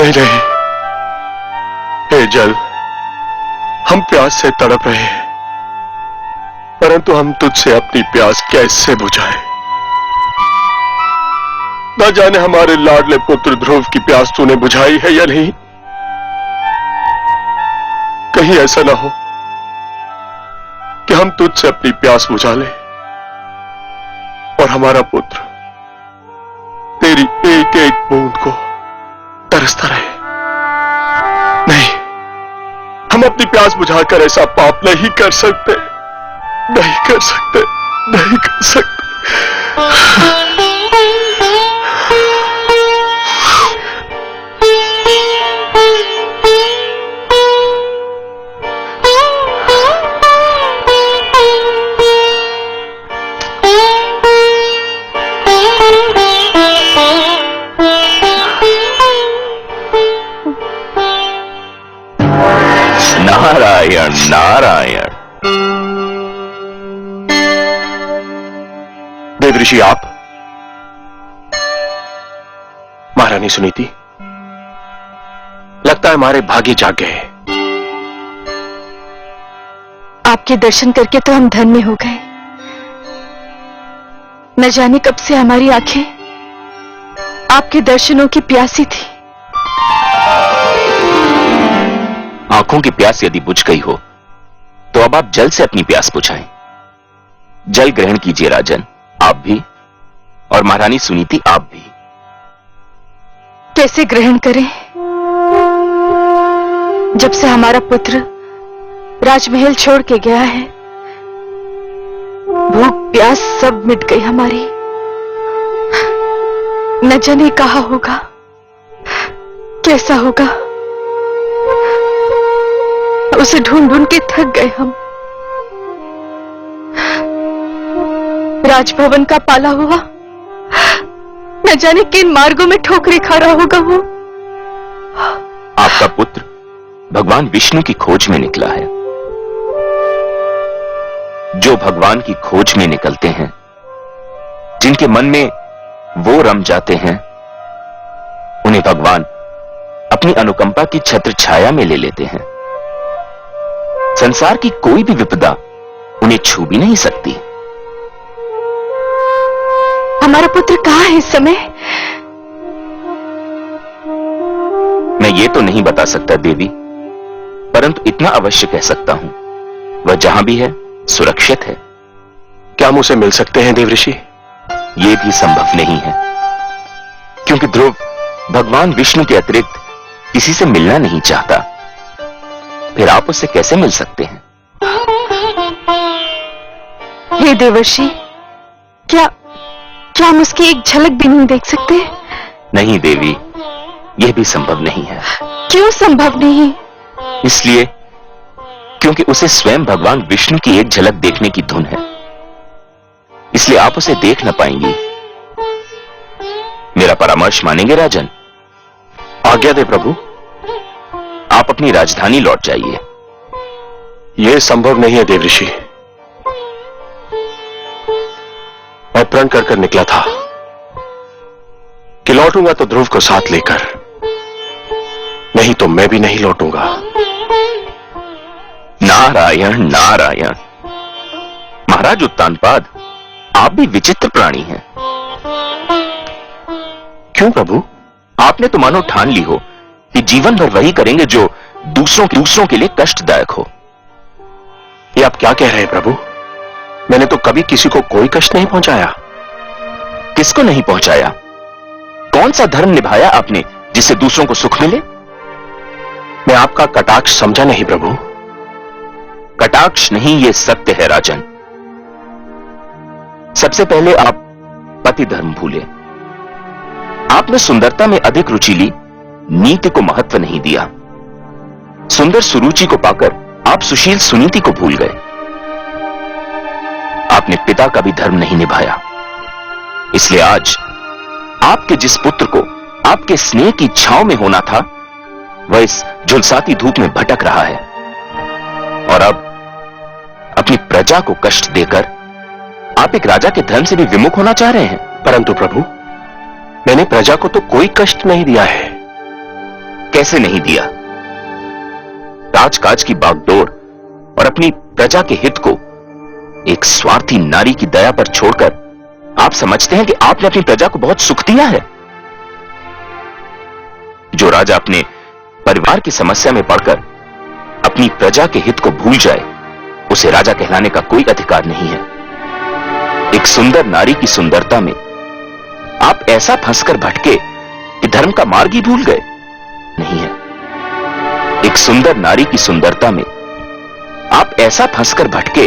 नहीं, हे जल, हम प्यास से तड़प रहे हैं, परंतु हम तुझसे अपनी प्यास कैसे बुझाएं? न जाने हमारे लाडले पुत्र ध्रुव की प्यास तूने बुझाई है या नहीं। कहीं ऐसा ना हो कि हम तुझसे अपनी प्यास बुझा लें और हमारा पुत्र तेरी एक एक बूंद को तरसता रहे। नहीं, हम अपनी प्यास बुझाकर ऐसा पाप नहीं कर सकते, नहीं कर सकते, नहीं कर सकते। नारायण नारायण। देव ऋषि आप, महारानी सुनीति, लगता है हमारे भाग्य जाग गए हैं। आपके दर्शन करके तो हम धन्य हो गए। न जाने कब से हमारी आंखें आपके दर्शनों की प्यासी थी। आंखों की प्यास यदि बुझ गई हो तो अब आप जल से अपनी प्यास बुझाएं। जल ग्रहण कीजिए राजन, आप भी, और महारानी सुनीति आप भी। कैसे ग्रहण करें जब से हमारा पुत्र राजमहल छोड़ के गया है? भूख प्यास सब मिट गई हमारी। न जाने कहा होगा, कैसा होगा। उसे ढूंढ ढूंढ के थक गए हम। राजभवन का पाला हुआ न जाने किन मार्गों में ठोकरें खा रहा होगा वो। आपका पुत्र भगवान विष्णु की खोज में निकला है। जो भगवान की खोज में निकलते हैं, जिनके मन में वो रम जाते हैं, उन्हें भगवान अपनी अनुकंपा की छत्र छाया में ले लेते हैं। संसार की कोई भी विपदा उन्हें छू भी नहीं सकती। हमारा पुत्र कहाँ है इस समय? मैं ये तो नहीं बता सकता देवी, परंतु इतना अवश्य कह सकता हूं, वह जहां भी है सुरक्षित है। क्या हम उसे मिल सकते हैं देवऋषि? यह भी संभव नहीं है, क्योंकि ध्रुव भगवान विष्णु के अतिरिक्त किसी से मिलना नहीं चाहता। फिर आप उससे कैसे मिल सकते हैं? हे देवर्षि, क्या हम उसकी एक झलक भी नहीं देख सकते? नहीं देवी, यह भी संभव नहीं है। क्यों संभव नहीं? इसलिए क्योंकि उसे स्वयं भगवान विष्णु की एक झलक देखने की धुन है, इसलिए आप उसे देख न पाएंगी। मेरा परामर्श मानेंगे राजन? आज्ञा दे प्रभु। आप अपनी राजधानी लौट जाइए। यह संभव नहीं है देवऋषि। मैं प्रण कर निकला था कि लौटूंगा तो ध्रुव को साथ लेकर, नहीं तो मैं भी नहीं लौटूंगा। नारायण नारायण। महाराज उत्तानपाद, आप भी विचित्र प्राणी हैं। क्यों प्रभु? आपने तो मानो ठान ली हो कि जीवन भर वही करेंगे जो दूसरों के लिए कष्टदायक हो। ये आप क्या कह रहे हैं प्रभु? मैंने तो कभी किसी को कोई कष्ट नहीं पहुंचाया। किसको नहीं पहुंचाया? कौन सा धर्म निभाया आपने जिससे दूसरों को सुख मिले? मैं आपका कटाक्ष समझा नहीं प्रभु। कटाक्ष नहीं, ये सत्य है राजन। सबसे पहले आप पति धर्म भूले। आपने सुंदरता में अधिक रुचि ली, नीति को महत्व नहीं दिया। सुंदर सुरुचि को पाकर आप सुशील सुनीति को भूल गए। आपने पिता का भी धर्म नहीं निभाया, इसलिए आज आपके जिस पुत्र को आपके स्नेह की छांव में होना था, वह इस झुलसाती धूप में भटक रहा है। और अब अपनी प्रजा को कष्ट देकर आप एक राजा के धर्म से भी विमुख होना चाह रहे हैं। परंतु प्रभु, मैंने प्रजा को तो कोई कष्ट नहीं दिया है। कैसे नहीं दिया? राजकाज की बागडोर और अपनी प्रजा के हित को एक स्वार्थी नारी की दया पर छोड़कर आप समझते हैं कि आपने अपनी प्रजा को बहुत सुख दिया है। जो राजा अपने परिवार की समस्या में पड़कर अपनी प्रजा के हित को भूल जाए, उसे राजा कहलाने का कोई अधिकार नहीं है। एक सुंदर नारी की सुंदरता में आप ऐसा फंसकर भटके कि धर्म का मार्ग ही भूल गए? नहीं है। एक सुंदर नारी की सुंदरता में आप ऐसा फंसकर भटके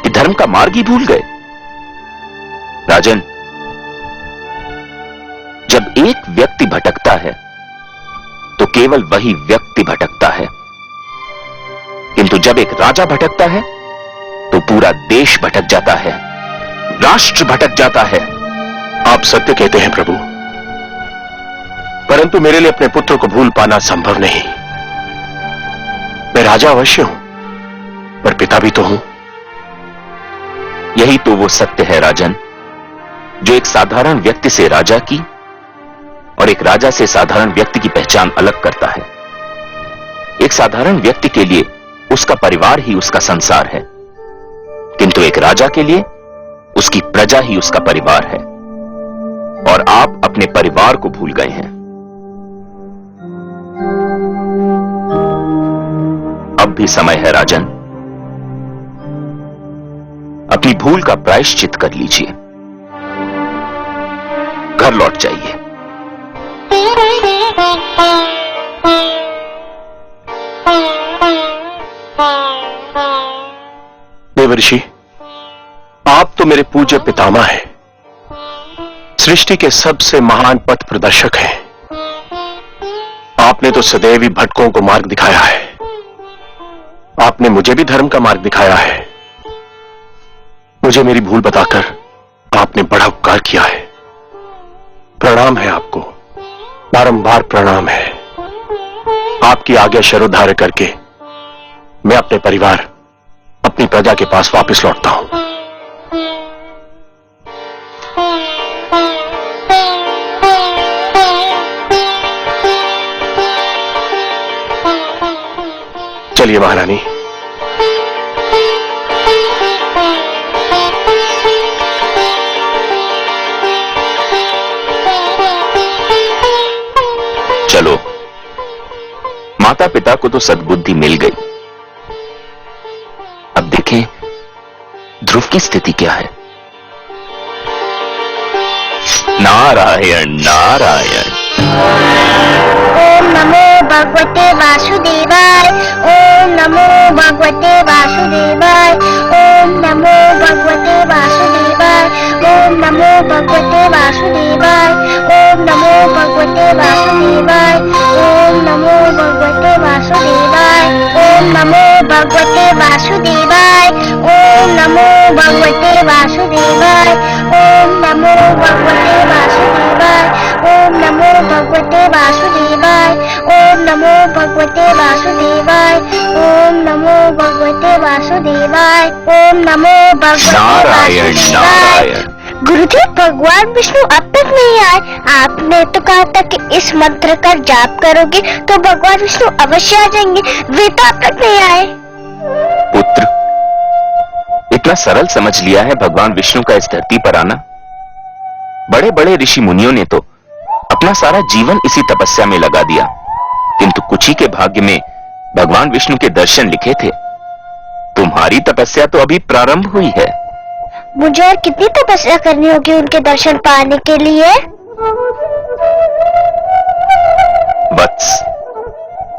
कि धर्म का मार्ग ही भूल गए? राजन, जब एक व्यक्ति भटकता है तो केवल वही व्यक्ति भटकता है, किंतु जब एक राजा भटकता है तो पूरा देश भटक जाता है, राष्ट्र भटक जाता है। आप सत्य कहते हैं प्रभु, परंतु मेरे लिए अपने पुत्र को भूल पाना संभव नहीं। मैं राजा अवश्य हूं, पर पिता भी तो हूं। यही तो वो सत्य है राजन, जो एक साधारण व्यक्ति से राजा की और एक राजा से साधारण व्यक्ति की पहचान अलग करता है। एक साधारण व्यक्ति के लिए उसका परिवार ही उसका संसार है, किंतु एक राजा के लिए उसकी प्रजा ही उसका परिवार है। और आप अपने परिवार को भूल गए हैं। अब भी समय है राजन, अपनी भूल का प्रायश्चित कर लीजिए, घर लौट जाइए। देवर्षि, आप तो मेरे पूज्य पितामह हैं, सृष्टि के सबसे महान पथ प्रदर्शक हैं। आपने तो सदैव ही भटकों को मार्ग दिखाया है। आपने मुझे भी धर्म का मार्ग दिखाया है। मुझे मेरी भूल बताकर आपने बड़ा उपकार किया है। प्रणाम है आपको, बारंबार प्रणाम है। आपकी आज्ञा शरोधार्य करके मैं अपने परिवार, अपनी प्रजा के पास वापस लौटता हूं। चलिए महारानी। चलो, माता पिता को तो सद्बुद्धि मिल गई। अब देखें ध्रुव की स्थिति क्या है। नारायण नारायण। ओम नमो भगवते वासुदेवाय। ओम नमो भगवते वासुदेवाय। ओम नमो भगवते वासुदेवाय। ओम नमो भगवते वासुदेवाय। ओम नमो भगवते वासुदेवाय। ओम नमो भगवते वासुदेवाय। ओम नमो भगवते वासुदेवाय। ओम नमो भगवते वासुदेवाय। ओम नमो भगवते वासुदेवाय। ओम नमो भगवते वासुदेवाय। ओम नमो भगवते वासुदेवाय। ओम नमो भगवते वासुदेवाय। ओम नमो भगवते नारायण नारायण। गुरुदेव, भगवान विष्णु अब तक नहीं आए। आपने तो कहा था कि इस मंत्र का जाप करोगे तो भगवान विष्णु अवश्य आ जाएंगे। वे तो अब तक नहीं आए। पुत्र, इतना सरल समझ लिया है भगवान विष्णु का इस धरती पर आना। बड़े बड़े ऋषि मुनियों ने तो अपना सारा जीवन इसी तपस्या में लगा दिया, किंतु कुछ ही के भाग्य में भगवान विष्णु के दर्शन लिखे थे। तुम्हारी तपस्या तो अभी प्रारंभ हुई है। मुझे और कितनी तपस्या करनी होगी उनके दर्शन पाने के लिए? वत्स,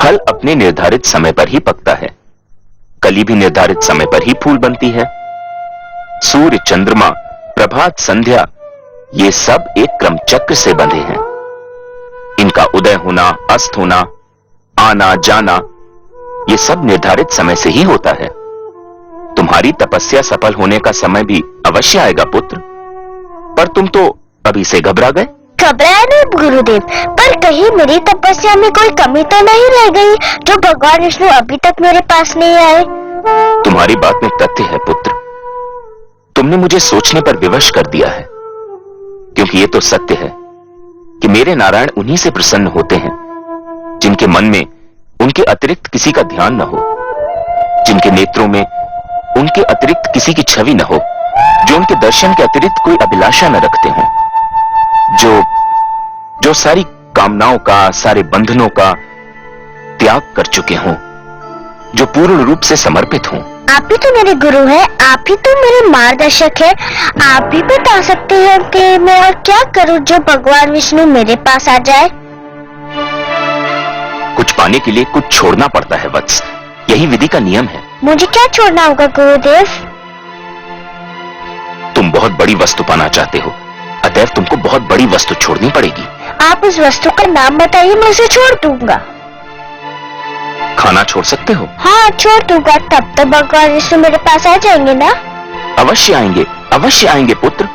फल अपने निर्धारित समय पर ही पकता है। कली भी निर्धारित समय पर ही फूल बनती है। सूर्य, चंद्रमा, प्रभात, संध्या, ये सब एक क्रम चक्र से बंधे हैं। इनका उदय होना, अस्त होना, आना जाना, ये सब निर्धारित समय से ही होता है। तुम्हारी तपस्या सफल होने का समय भी अवश्य आएगा पुत्र, पर तुम तो अभी से घबरा गए। घबराया नहीं गुरुदेव, पर कहीं मेरी तपस्या में कोई कमी तो नहीं रह गई जो भगवान विष्णु अभी तक मेरे पास नहीं आए? तुम्हारी बात में तथ्य है पुत्र। तुमने मुझे सोचने पर विवश कर दिया है, क्योंकि ये तो सत्य है कि मेरे नारायण उन्हीं से प्रसन्न होते हैं जिनके मन में उनके अतिरिक्त किसी का ध्यान न हो, जिनके नेत्रों में उनके अतिरिक्त किसी की छवि न हो, जो उनके दर्शन के अतिरिक्त कोई अभिलाषा न रखते हों, जो सारी कामनाओं का, सारे बंधनों का त्याग कर चुके हों, जो पूर्ण रूप से समर्पित हों। आप ही तो मेरे गुरु हैं, आप ही तो मेरे मार्गदर्शक हैं। आप ही बता सकते हैं कि मैं और क्या करूं जो भगवान विष्णु मेरे पास आ जाए। कुछ पाने के लिए कुछ छोड़ना पड़ता है वत्स, यही विधि का नियम है। मुझे क्या छोड़ना होगा गुरुदेव? तुम बहुत बड़ी वस्तु पाना चाहते हो, अतएव तुमको बहुत बड़ी वस्तु छोड़नी पड़ेगी। आप उस वस्तु का नाम बताइए, मैं उसे छोड़ दूंगा। खाना छोड़ सकते हो? हाँ, छोड़ दूंगा। तब तो भगवान विष्णु मेरे पास आ जाएंगे ना? अवश्य आएंगे, अवश्य आएंगे पुत्र।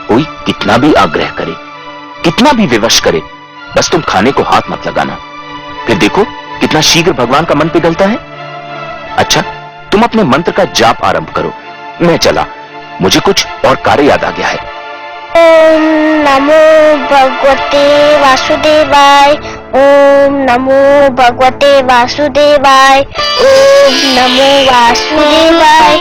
कोई कितना भी आग्रह करे, कितना भी विवश करे, बस तुम खाने को हाथ मत लगाना। फिर देखो कितना शीघ्र भगवान का मन पिघलता है। अच्छा, तुम अपने मंत्र का जाप आरंभ करो, मैं चला, मुझे कुछ और कार्य याद आ गया है। ओम नमो भगवते वासुदेवाय। ओम नमो भगवते वासुदेवाय। ओम नमो वासुदेवाय।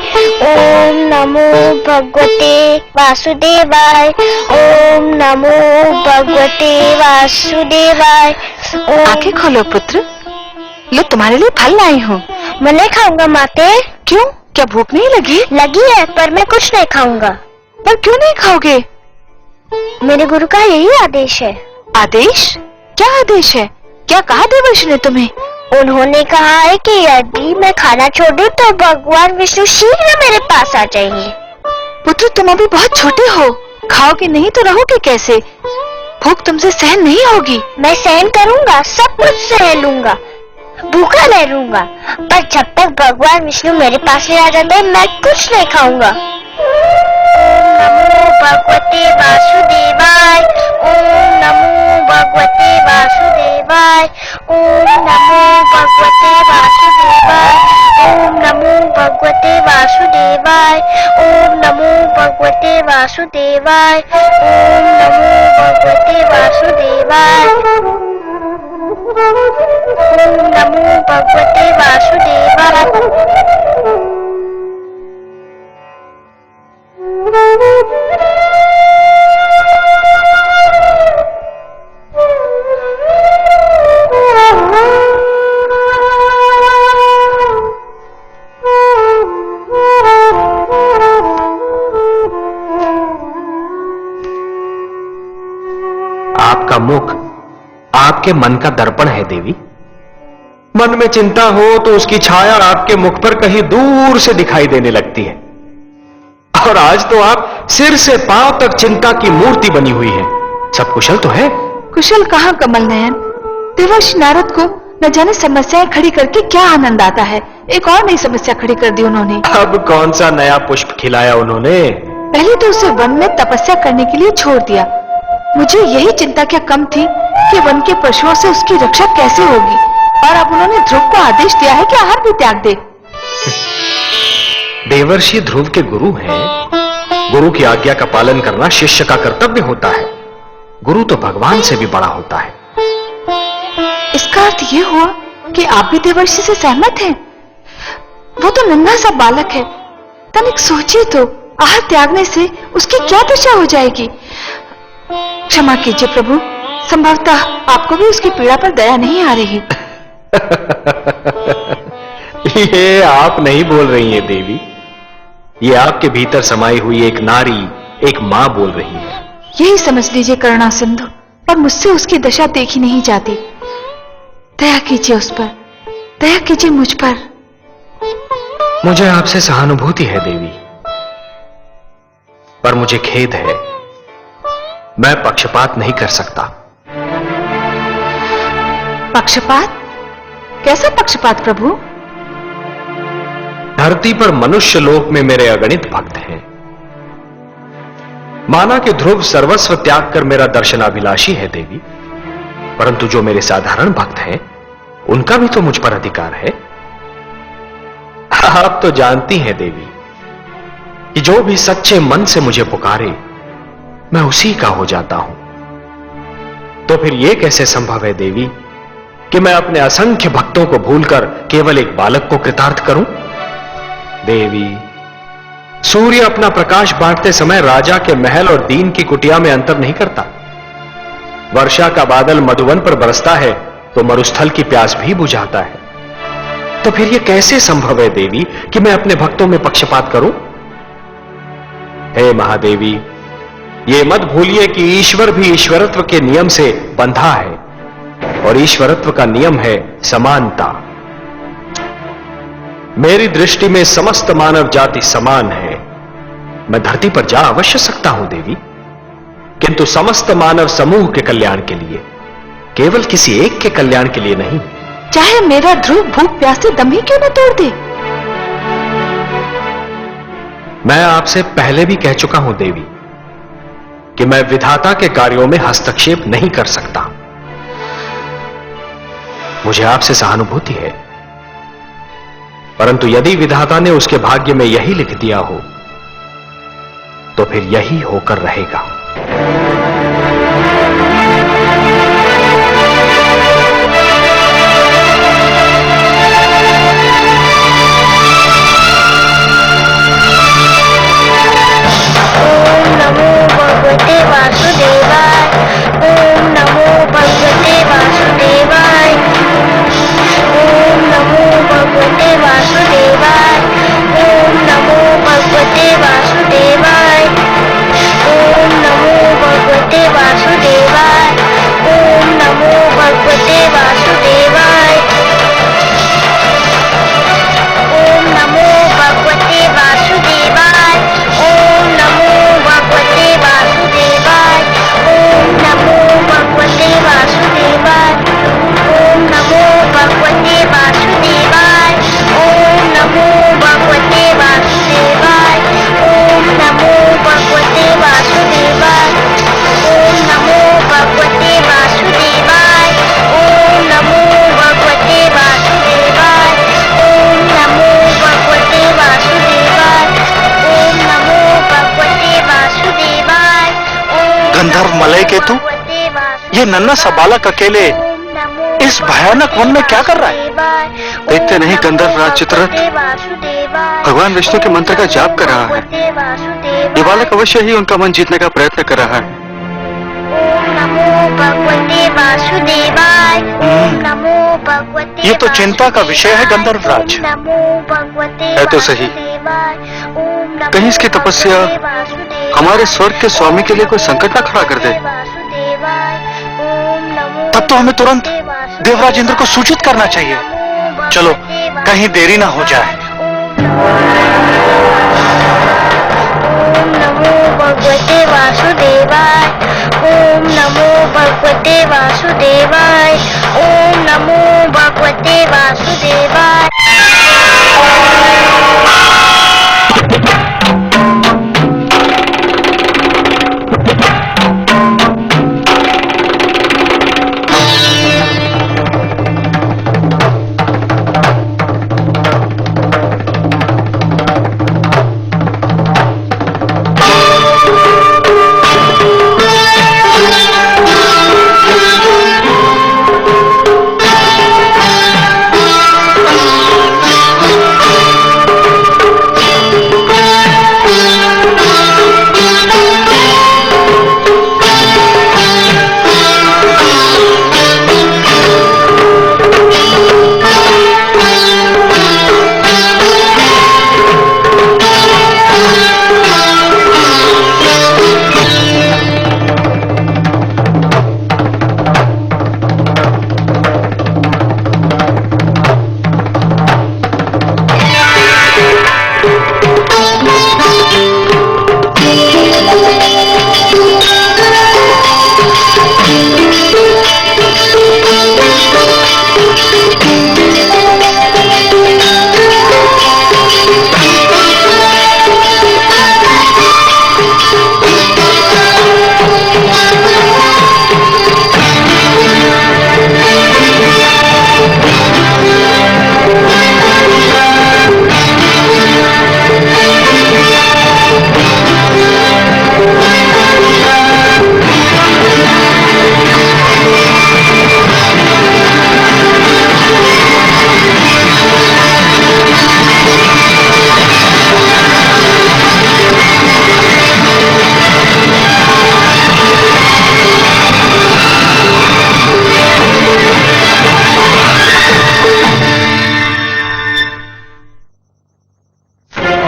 ओम नमो भगवते वासुदेवाय। ओम नमो भगवते वासुदेवाय। आंखें खोलो पुत्र, लो तुम्हारे लिए फल लाई हूँ। मैं नहीं खाऊंगा माते। क्यों, क्या भूख नहीं लगी? लगी है, पर मैं कुछ नहीं खाऊंगा। पर क्यों नहीं खाओगे? मेरे गुरु का यही आदेश है। आदेश? क्या आदेश है? क्या कहा देवर्षि ने तुम्हें? उन्होंने कहा है कि यदि मैं खाना छोड़ दूं तो भगवान विष्णु शीघ्र मेरे पास आ जाएंगे। पुत्र, तुम अभी बहुत छोटे हो, खाओगे नहीं तो रहोगे कैसे? भूख तुमसे सहन नहीं होगी। मैं सहन करूंगा, सब कुछ सहन लूंगा, भूखा नहीं रहूंगा, पर जब तक भगवान विष्णु मेरे पास नहीं आ जाते मैं कुछ नहीं खाऊंगा। ओम नमो भगवते वासुदेवाय, ओम नमो भगवते वासुदेवाय, ओम नमो भगवते वासुदेवाय, ओम नमो भगवते वासुदेवाय, ओम नमो भगवते वासुदेवाय, ओम नमो भगवते वासुदेवाय, ओम नमो भगवते वासुदेवाय। आपका मुख आपके मन का दर्पण है देवी। मन में चिंता हो तो उसकी छाया आपके मुख पर कहीं दूर से दिखाई देने लगती है। और आज तो आप सिर से पांव तक चिंता की मूर्ति बनी हुई है। सब कुशल तो है? कुशल कहाँ कमल नयन? देवर्षि नारद को न जाने समस्याएं खड़ी करके क्या आनंद आता है। एक और नई समस्या खड़ी कर दी उन्होंने। अब कौन सा नया पुष्प खिलाया उन्होंने? पहले तो उसे वन में तपस्या करने के लिए छोड़ दिया। मुझे यही चिंता क्या कम थी कि वन के पशुओं से उसकी रक्षा कैसे होगी। और अब उन्होंने ध्रुव को आदेश दिया है कि आहार भी त्याग दे। देवर्षि ध्रुव के गुरु हैं। गुरु की आज्ञा का पालन करना शिष्य का कर्तव्य होता है। गुरु तो भगवान से भी बड़ा होता है। इसका अर्थ यह हुआ कि आप भी देवर्षि से सहमत हैं? वो तो नन्हा सा बालक है। तनिक सोचिए तो, आहार त्यागने से उसकी क्या दशा हो जाएगी। क्षमा कीजिए प्रभु, संभवतः आपको भी उसकी पीड़ा पर दया नहीं आ रही। ये आप नहीं बोल रही हैं देवी, ये आपके भीतर समाई हुई एक नारी, एक मां बोल रही है। यही समझ लीजिए करुणा सिंधु, और मुझसे उसकी दशा देखी नहीं जाती। दया कीजिए उस पर, दया कीजिए मुझ पर। मुझे आपसे सहानुभूति है देवी, पर मुझे खेद है, मैं पक्षपात नहीं कर सकता। पक्षपात? कैसा पक्षपात प्रभु? धरती पर मनुष्य लोक में मेरे अगणित भक्त हैं। माना कि ध्रुव सर्वस्व त्याग कर मेरा दर्शनाभिलाषी है देवी, परंतु जो मेरे साधारण भक्त हैं उनका भी तो मुझ पर अधिकार है। आप तो जानती हैं देवी कि जो भी सच्चे मन से मुझे पुकारे मैं उसी का हो जाता हूं। तो फिर यह कैसे संभव है देवी कि मैं अपने असंख्य भक्तों को भूलकर केवल एक बालक को कृतार्थ करूं? देवी, सूर्य अपना प्रकाश बांटते समय राजा के महल और दीन की कुटिया में अंतर नहीं करता। वर्षा का बादल मधुवन पर बरसता है तो मरुस्थल की प्यास भी बुझाता है। तो फिर यह कैसे संभव है देवी कि मैं अपने भक्तों में पक्षपात करूं? हे महादेवी, ये मत भूलिए कि ईश्वर भी ईश्वरत्व के नियम से बंधा है, और ईश्वरत्व का नियम है समानता। मेरी दृष्टि में समस्त मानव जाति समान है। मैं धरती पर जा अवश्य सकता हूं देवी, किंतु समस्त मानव समूह के कल्याण के लिए, केवल किसी एक के कल्याण के लिए नहीं। चाहे मेरा ध्रुव भूख प्यास से दम ही क्यों न तोड़ दे। मैं आपसे पहले भी कह चुका हूं देवी कि मैं विधाता के कार्यों में हस्तक्षेप नहीं कर सकता। मुझे आपसे सहानुभूति है, परंतु यदि विधाता ने उसके भाग्य में यही लिख दिया हो तो फिर यही होकर रहेगा। ओम नमो भगवते वासुदेवाय, ओम नमो भगवते वासुदेवाय, ओम नमो भगवते वासुदेवाय, ओम नमो भगवते वासुदेवाय, ओम नमो ये नन्हा सा बालक अकेले इस भयानक वन में क्या कर रहा है? देखते नहीं गंधर्वराज चित्ररथ भगवान विष्णु के मंत्र का जाप कर रहा है। ये बालक अवश्य ही उनका मन जीतने का प्रयत्न कर रहा है। ये तो चिंता का विषय है गंधर्वराज। है तो सही, कहीं इसकी तपस्या हमारे स्वर्ग के स्वामी के लिए कोई संकट न खड़ा कर दे। तब तो हमें तुरंत देवराज इंद्र को सूचित करना चाहिए। चलो कहीं देरी ना हो जाए। ओम नमो भगवते वासुदेवाय। ओम नमो भगवते वासुदेवाय। ओम नमो भगवते वासुदेवाय।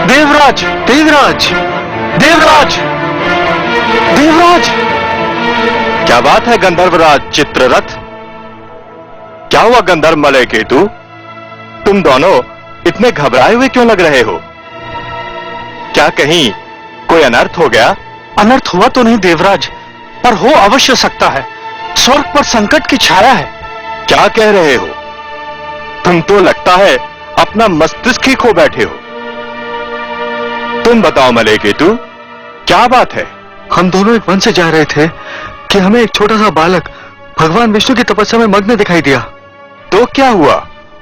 देवराज, देवराज, देवराज! क्या बात है गंधर्वराज चित्ररथ? क्या हुआ गंधर्व मलय केतु? तुम दोनों इतने घबराए हुए क्यों लग रहे हो? क्या कहीं कोई अनर्थ हो गया? अनर्थ हुआ तो नहीं देवराज, पर हो अवश्य सकता है। स्वर्ग पर संकट की छाया है। क्या कह रहे हो? तुम तो लगता है अपना मस्तिष्क ही खो बैठे हो। तुम बताओ मलय केतु, क्या बात है? हम दोनों एक वन से जा रहे थे कि हमें एक छोटा सा बालक भगवान विष्णु की तपस्या में मग्न दिखाई दिया। तो क्या हुआ?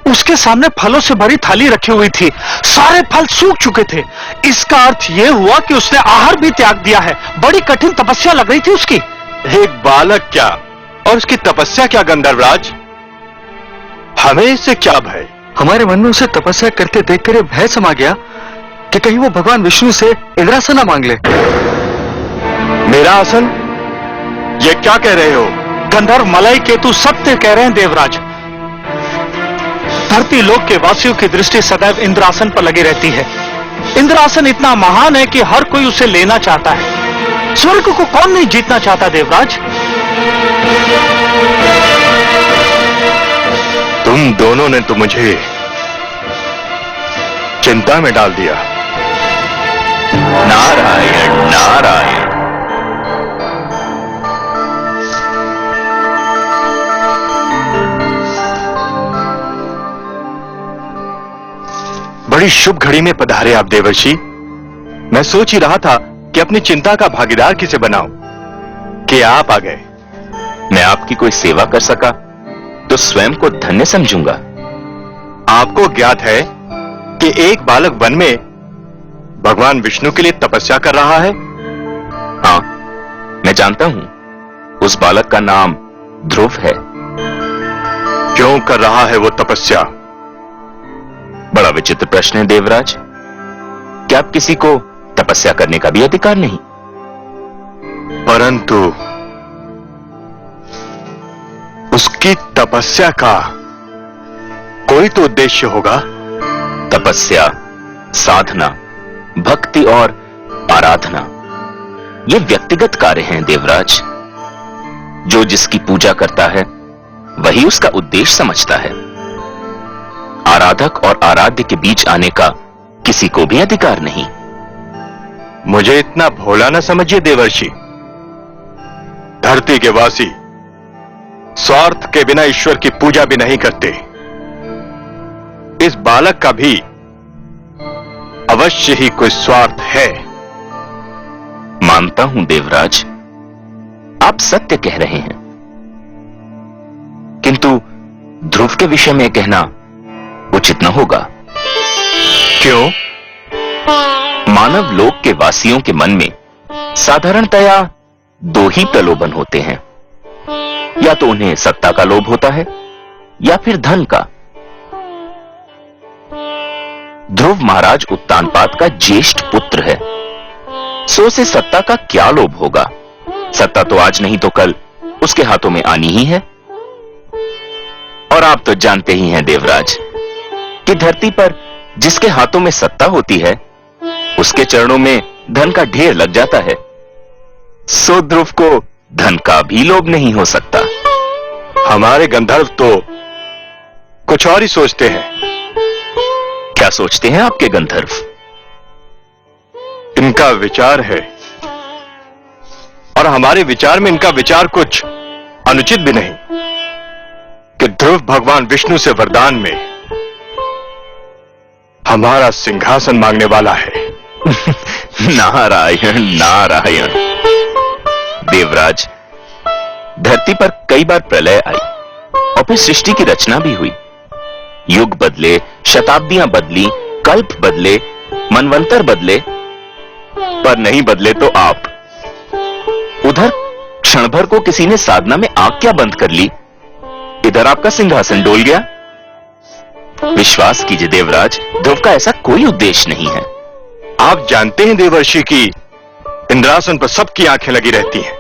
उसके सामने फलों से भरी थाली रखी हुई थी। सारे फल सूख चुके थे। इसका अर्थ यह हुआ कि उसने आहार भी त्याग दिया है। बड़ी कठिन तपस्या लग रही थी उसकी। एक बालक क्या और उसकी तपस्या क्या गंधर्वराज? हमें इससे क्या भय? हमारे मन में उसे तपस्या करते देखकर ये भय समा गया कि कहीं वो भगवान विष्णु से इंद्रासन न मांग ले। मेरा आसन? ये क्या कह रहे हो? गंधर्व मलय केतु सत्य कह रहे हैं देवराज। धरती लोक के वासियों की दृष्टि सदैव इंद्रासन पर लगी रहती है। इंद्रासन इतना महान है कि हर कोई उसे लेना चाहता है। स्वर्ग को कौन नहीं जीतना चाहता देवराज? तुम दोनों ने तो मुझे चिंता में डाल दिया। नारायण नारायण। बड़ी शुभ घड़ी में पधारे आप देवर्षि। मैं सोच ही रहा था कि अपनी चिंता का भागीदार किसे बनाऊं कि आप आ गए। मैं आपकी कोई सेवा कर सका तो स्वयं को धन्य समझूंगा। आपको ज्ञात है कि एक बालक वन में भगवान विष्णु के लिए तपस्या कर रहा है? हाँ, मैं जानता हूं। उस बालक का नाम ध्रुव है। क्यों कर रहा है वो तपस्या? बड़ा विचित्र प्रश्न है देवराज। क्या आप किसी को तपस्या करने का भी अधिकार नहीं? परंतु उसकी तपस्या का कोई तो उद्देश्य होगा। तपस्या, साधना, भक्ति और आराधना ये व्यक्तिगत कार्य हैं देवराज। जो जिसकी पूजा करता है वही उसका उद्देश्य समझता है। आराधक और आराध्य के बीच आने का किसी को भी अधिकार नहीं। मुझे इतना भोला न समझिए देवर्षि। धरती के वासी स्वार्थ के बिना ईश्वर की पूजा भी नहीं करते। इस बालक का भी अवश्य ही कोई स्वार्थ है। मानता हूं देवराज, आप सत्य कह रहे हैं, किंतु ध्रुव के विषय में कहना उचित न होगा। क्यों? मानव लोक के वासियों के मन में साधारणतया दो ही प्रलोभन होते हैं। या तो उन्हें सत्ता का लोभ होता है या फिर धन का। ध्रुव महाराज उत्तानपाद का ज्येष्ठ पुत्र है, सो उसे सत्ता का क्या लोभ होगा? सत्ता तो आज नहीं तो कल उसके हाथों में आनी ही है। और आप तो जानते ही हैं देवराज कि धरती पर जिसके हाथों में सत्ता होती है उसके चरणों में धन का ढेर लग जाता है। सो ध्रुव को धन का भी लोभ नहीं हो सकता। हमारे गंधर्व तो कुछ और ही सोचते हैं। क्या सोचते हैं आपके गंधर्व? इनका विचार है और हमारे विचार में इनका विचार कुछ अनुचित भी नहीं कि ध्रुव भगवान विष्णु से वरदान में हमारा सिंहासन मांगने वाला है। नारायण नारायण। देवराज, धरती पर कई बार प्रलय आई और फिर सृष्टि की रचना भी हुई। युग बदले, शताब्दियां बदली, कल्प बदले, मनवंतर बदले, पर नहीं बदले तो आप। उधर क्षण भर को किसी ने साधना में आग क्या बंद कर ली, इधर आपका सिंहासन डोल गया। विश्वास कीजिए देवराज, ध्रुव का ऐसा कोई उद्देश्य नहीं है। आप जानते हैं देवर्षि की इंद्रासन पर सबकी आंखें लगी रहती हैं।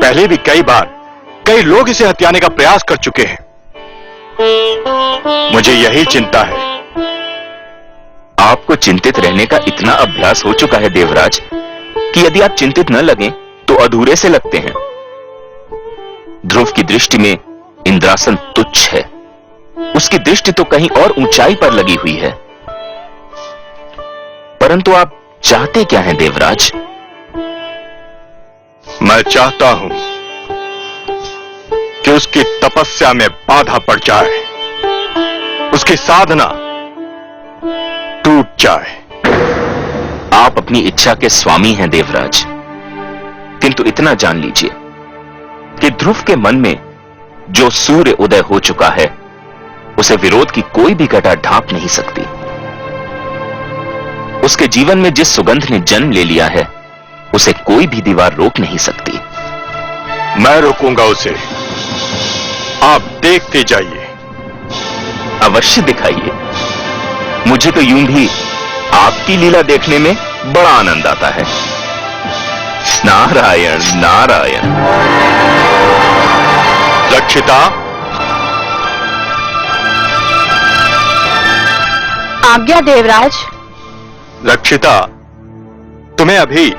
पहले भी कई बार कई लोग इसे हत्याने का प्रयास कर चुके हैं। मुझे यही चिंता है। आपको चिंतित रहने का इतना अभ्यास हो चुका है देवराज कि यदि आप चिंतित न लगें तो अधूरे से लगते हैं। ध्रुव की दृष्टि में इंद्रासन तुच्छ है। उसकी दृष्टि तो कहीं और ऊंचाई पर लगी हुई है। परंतु आप चाहते क्या हैं देवराज? मैं चाहता हूं कि उसकी तपस्या में बाधा पड़ जाए, उसकी साधना टूट जाए। आप अपनी इच्छा के स्वामी हैं देवराज, किंतु इतना जान लीजिए कि ध्रुव के मन में जो सूर्य उदय हो चुका है उसे विरोध की कोई भी घटा ढांप नहीं सकती। उसके जीवन में जिस सुगंध ने जन्म ले लिया है उसे कोई भी दीवार रोक नहीं सकती। मैं रोकूंगा उसे, आप देखते जाइए। अवश्य दिखाइए। मुझे तो यूं भी आपकी लीला देखने में बड़ा आनंद आता है। नारायण नारायण। रक्षिता, आज्ञा देवराज। रक्षिता, तुम्हें अभी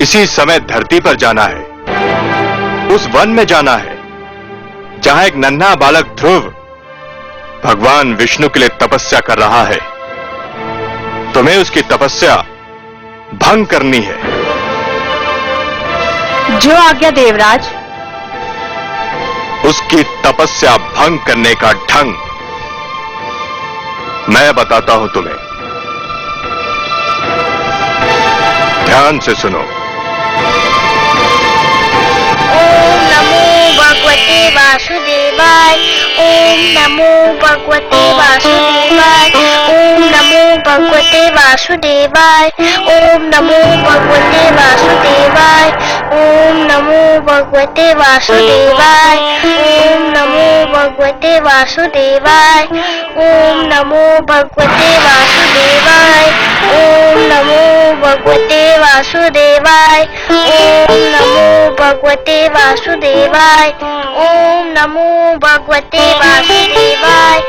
इसी समय धरती पर जाना है। उस वन में जाना है जहां एक नन्हा बालक ध्रुव भगवान विष्णु के लिए तपस्या कर रहा है। तुम्हें उसकी तपस्या भंग करनी है। जो आज्ञा देवराज। उसकी तपस्या भंग करने का ढंग मैं बताता हूं तुम्हें। ध्यान से सुनो। ओम नमो भगवते वासुदेवाय। ओम नमो भगवते वासुदेवाय। ओम नमो भगवते वासुदेवाय। ओम नमो भगवते वासुदेवाय। ओम नमो भगवते वासुदेवाय। ओम नमो भगवते वासुदेवाय। ओम नमो भगवते वासुदेवाय। ओम नमो भगवते वासुदेवाय। ओम नमो भगवते वासुदेवाय। ओम नमो भगवते वासुदेवाय।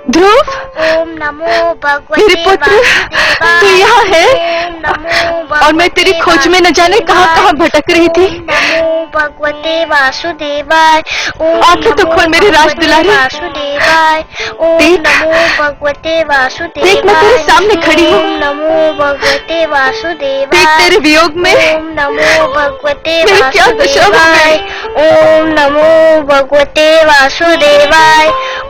ध्रुव, ओम नमो भगवते मेरे पुत्र, तू यहाँ है? और मैं तेरी खोज में न जाने कहाँ कहाँ भटक रही थी। नमो भगवते वासुदेवाय। आंखें तो खोल मेरे राज दुलारे। वासुदेवाय। ओम नमो भगवते वासुदेवाय। देख, मैं तेरे सामने खड़ी हूँ। ओम नमो भगवते वासुदेवाय। देख, तेरे वियोग में ओम नमो भगवते मेरी क्या दशा हो वासुदेवाय। गई। ओम नमो भगवते वासुदेवाय।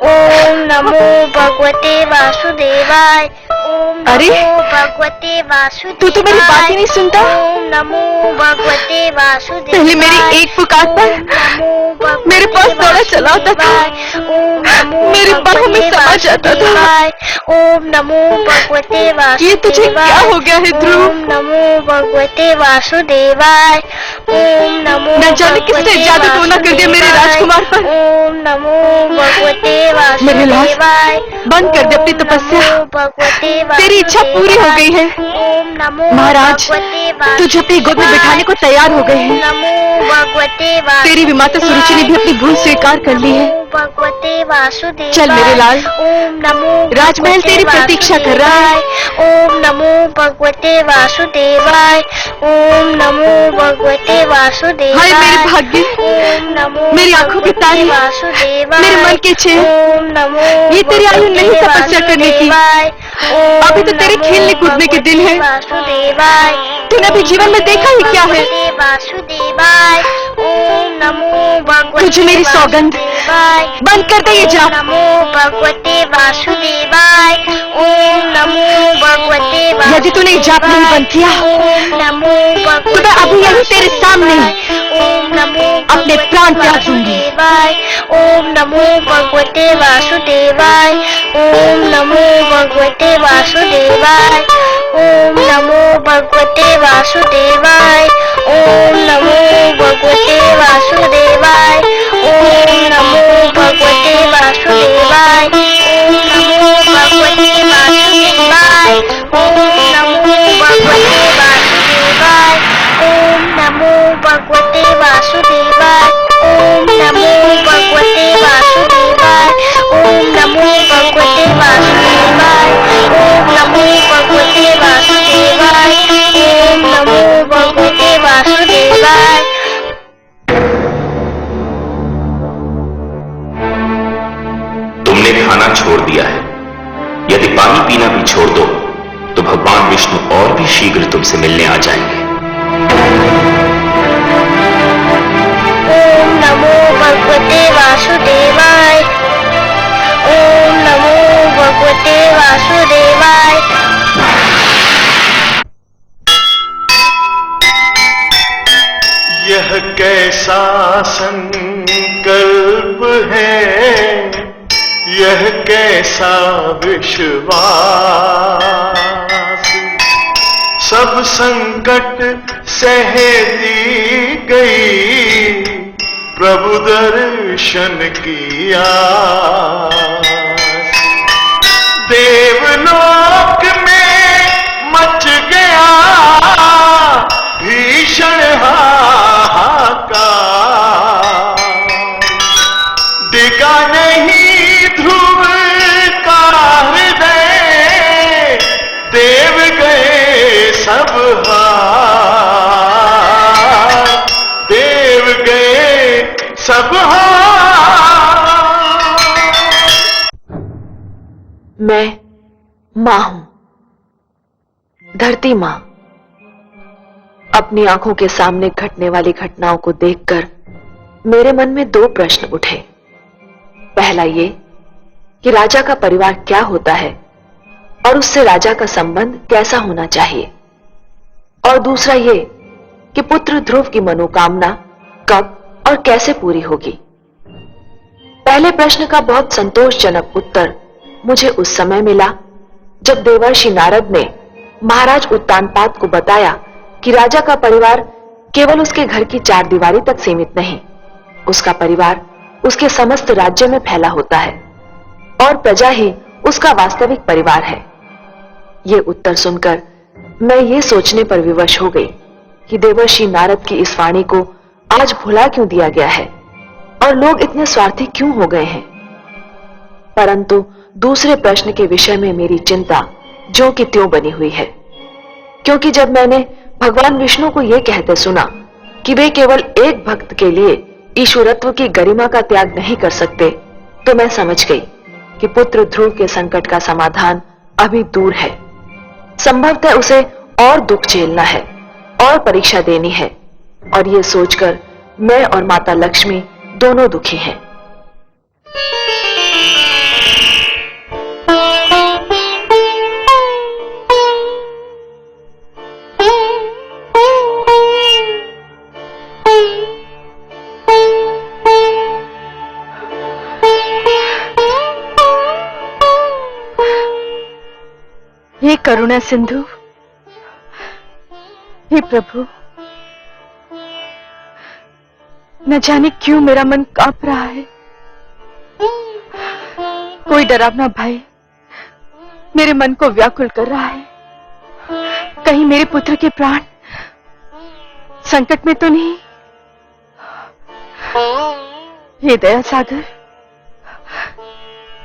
ओम नमो भगवते वासुदेवाय। ओम अरे, नमो भगवते वासुदेवाय। तू तो मेरी बात ही नहीं सुनता। ओम नमो भगवते वासुदेवाय। पहले मेरी एक पुकार पर मेरे पास दौड़ा चला होता था। ओम नमो मेरी बाहों में समा जाता था। ओम नमो भगवते वासुदेवाय। ये तुझे क्या हो गया है ध्रुव? ओम नमो भगवते वासुदेवाय। ओम नमो न जाने किसने जादू टोना कर दिया मेरे राजकुमार पर। ओम नमो भगवते मेरे लाल, वासुदेवाय। बंद कर दे अपनी तपस्या। तेरी इच्छा पूरी हो गई है। ओम नमो महाराज, भगवते तुझे अपनी गोद में बिठाने को तैयार हो गए हैं। नमो भगवते तेरी विमाता सुरुचि ने भी अपनी भूल स्वीकार कर ली है। भगवते वासुदेवाय। चल मेरे लाल, ओम नमो राजमहल तेरी प्रतीक्षा कर रहा है। ओम नमो भगवते वासुदेवाय। ओम नमो भगवते वासुदेवाय। हाय मेरे भाग्य, ओम नमो मेरी आंखों की तारे, वासुदेवाय। मेरे मन के चैन। ओम नमो ये तेरी आयु नहीं तपस्या करने की। अभी तो तेरे खेलने कूदने के दिन है। वासुदेवाय। तूने अभी जीवन में देखा ही क्या है? वासुदेवाय। ओम नमो भगवते तुझे मेरी सौगंध, बंद कर दे ये जाप। नमो भगवते वासुदेवाय। ओम नमो भगवते यदि तूने ये जाप नहीं बंद किया ओम नमो तो मैं अभी यही तेरे सामने ओम नमो अपने प्राण त्याग दूंगी। ओम नमो भगवते वासुदेवाय। ओम नमो भगवते वासुदेवाय। ओम नमो भगवते वासुदेवाय। ओम नमो भगवते वासुदेवाय। ओम नमो भगवते वासुदेवाय। ओम नमो भगवते वासुदेवाय। ओम नमो भगवते वासुदेवाय। ओम नमो भगवते वासुदेवाय। ओम नमो भगवते वासुदेवाय। ओम नमो भगवते वासुदेवाय। ओम नमो भगवते वासुदेवाय। ओम नमो भगवते वासुदेवाय। तुमने खाना छोड़ दिया है। यदि पानी पीना भी छोड़ दो तो भगवान विष्णु और भी शीघ्र तुमसे मिलने आ जाएंगे। ओम नमो भगवते वासुदेवाय। ओम नमो भगवते वासुदेवाय। यह कैसा संकल्प है, यह कैसा विश्वास। सब संकट सहती गई, प्रभु दर्शन की आस। देवलोक में मच गया भीषण हाहाकार। डिगा नहीं ध्रुव का हृदय, देव गए सब हार। देव गए सब हार। मैं मां हूं, धरती मां। अपनी आंखों के सामने घटने वाली घटनाओं को देखकर मेरे मन में दो प्रश्न उठे। पहला ये कि राजा का परिवार क्या होता है और उससे राजा का संबंध कैसा होना चाहिए, और दूसरा ये कि पुत्र ध्रुव की मनोकामना कब और कैसे पूरी होगी। पहले प्रश्न का बहुत संतोषजनक उत्तर मुझे उस समय मिला जब देवर्षि नारद ने महाराज उत्तानपाद को बताया कि राजा का परिवार केवल उसके घर की 4 दीवारी तक सीमित नहीं, उसका परिवार उसके समस्त राज्य में फैला होता है और प्रजा ही उसका वास्तविक परिवार है। ये उत्तर सुनकर मैं ये सोचने पर विवश हो गई कि देवर्षि नारद की इस वाणी को आज भुला क्यों दिया गया है और लोग इतने स्वार्थी क्यों हो गए हैं। परंतु दूसरे प्रश्न के विषय में मेरी चिंता ज्यों की त्यों बनी हुई है, क्योंकि जब मैंने भगवान विष्णु को यह कहते सुना कि वे केवल एक भक्त के लिए ईश्वरत्व की गरिमा का त्याग नहीं कर सकते, तो मैं समझ गई कि पुत्र ध्रुव के संकट का समाधान अभी दूर है। संभवतः उसे और दुख झेलना है और परीक्षा देनी है, और ये सोचकर मैं और माता लक्ष्मी दोनों दुखी हैं। हे करुणा सिंधु, हे प्रभु, न जाने क्यों मेरा मन कांप रहा है। कोई डरावना भय मेरे मन को व्याकुल कर रहा है। कहीं मेरे पुत्र के प्राण संकट में तो नहीं। हे दया सागर,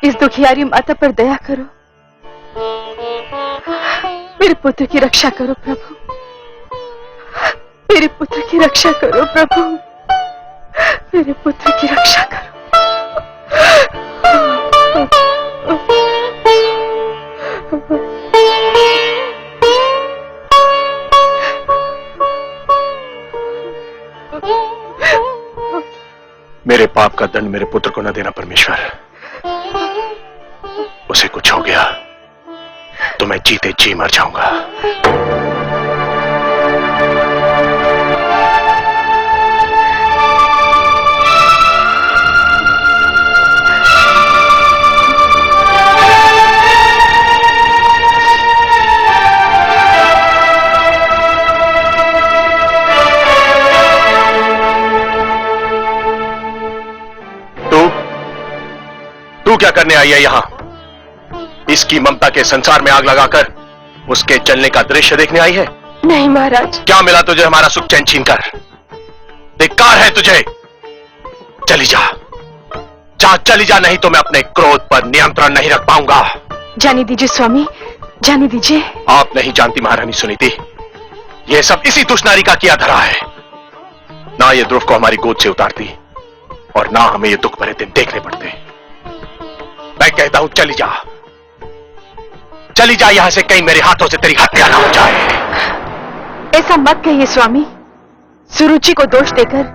इस दुखियारी माता पर दया करो। मेरे पुत्र की रक्षा करो प्रभु, मेरे पुत्र की रक्षा करो प्रभु, मेरे पुत्र की रक्षा करो। मेरे पाप का दंड मेरे पुत्र को न देना परमेश्वर। उसे कुछ हो गया तो मैं जीते जी मर जाऊंगा। तू क्या करने आई है यहां? इसकी ममता के संसार में आग लगाकर उसके जलने का दृश्य देखने आई है? नहीं महाराज। क्या मिला तुझे हमारा सुख चैन छीनकर? धिक्कार है तुझे। चली जा, चली जा, नहीं तो मैं अपने क्रोध पर नियंत्रण नहीं रख पाऊंगा। जाने दीजिए स्वामी, जाने दीजिए। आप नहीं जानती महारानी सुनीति, यह सब इसी दुष्नारी का किया धरा है। ना ये ध्रुव को हमारी गोद से उतारती और ना हमें ये दुख भरे दिन देखने पड़ते। मैं कहता हूं चली जा, चली जा यहां से, कहीं मेरे हाथों से तेरी हत्या ना हो जाए। ऐसा मत कहिए स्वामी। सुरुचि को दोष देकर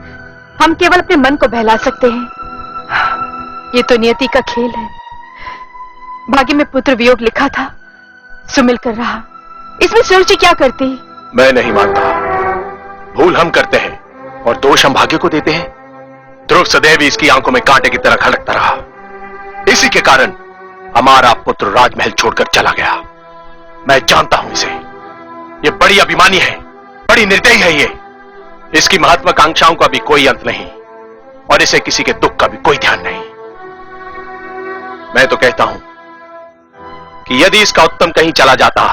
हम केवल अपने मन को बहला सकते हैं। ये तो नियति का खेल है। भाग्य में पुत्र वियोग लिखा था, सुमिल कर रहा। इसमें सुरुचि क्या करती? मैं नहीं मानता। भूल हम करते हैं और दोष हम भाग्य को देते हैं। ध्रुव सदैव इसकी आंखों में कांटे की तरह खड़कता रहा। इसी के कारण हमारा पुत्र राजमहल छोड़कर चला गया। मैं जानता हूं इसे। ये बड़ी अभिमानी है, बड़ी निर्दयी है ये। इसकी महत्वाकांक्षाओं का भी कोई अंत नहीं और इसे किसी के दुख का भी कोई ध्यान नहीं। मैं तो कहता हूं कि यदि इसका उत्तम कहीं चला जाता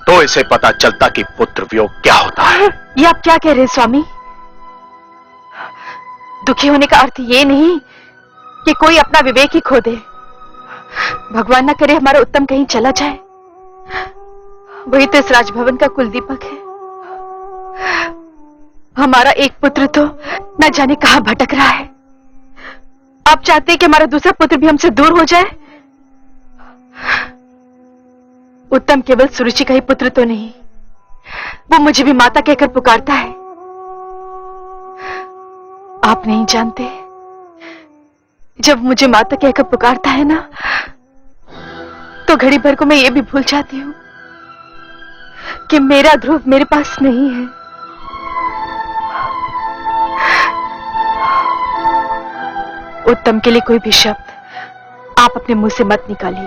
तो इसे पता चलता कि पुत्र वियोग क्या होता है। ये आप क्या कह रहे हैं स्वामी? दुखी होने का अर्थ ये नहीं कि कोई अपना विवेक ही खो दे। भगवान ना करे हमारा उत्तम कहीं चला जाए। वही तो इस राजभवन का कुल दीपक है। हमारा एक पुत्र तो न जाने कहां भटक रहा है। आप चाहते हैं कि हमारा दूसरा पुत्र भी हमसे दूर हो जाए? उत्तम केवल सुरुचि का ही पुत्र तो नहीं, वो मुझे भी माता कहकर पुकारता है। आप नहीं जानते, जब मुझे माता कहकर पुकारता है ना, तो घड़ी भर को मैं ये भी भूल जाती हूं कि मेरा ध्रुव मेरे पास नहीं है। उत्तम के लिए कोई भी शब्द आप अपने मुंह से मत निकालिए।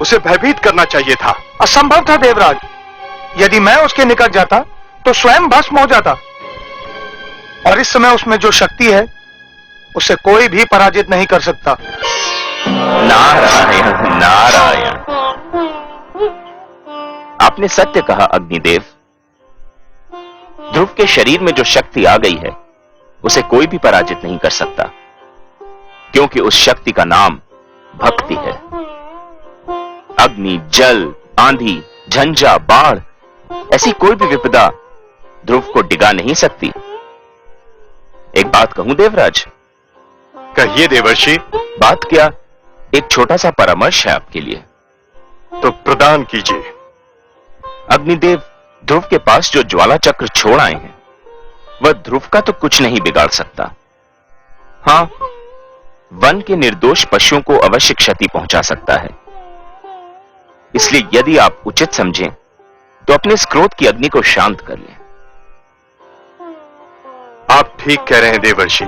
उसे भयभीत करना चाहिए था। असंभव था देवराज। यदि मैं उसके निकट जाता तो स्वयं भस्म हो जाता। और इस समय उसमें जो शक्ति है उसे कोई भी पराजित नहीं कर सकता। नारायण नारायण, आपने सत्य कहा अग्निदेव। ध्रुव के शरीर में जो शक्ति आ गई है उसे कोई भी पराजित नहीं कर सकता, क्योंकि उस शक्ति का नाम भक्ति है। अग्नि, जल, आंधी, झंझा, बाढ़, ऐसी कोई भी विपदा ध्रुव को डिगा नहीं सकती। एक बात कहूं देवराज? कहिए देवर्षि। बात क्या, एक छोटा सा परामर्श है आपके लिए। तो प्रदान कीजिए। अग्निदेव, ध्रुव के पास जो ज्वाला चक्र छोड़ आए हैं वह ध्रुव का तो कुछ नहीं बिगाड़ सकता। हां, वन के निर्दोष पशुओं को अवश्य क्षति पहुंचा सकता है। इसलिए यदि आप उचित समझें तो अपने इस क्रोध की अग्नि को शांत कर लें। आप ठीक कह रहे हैं देवर्षि।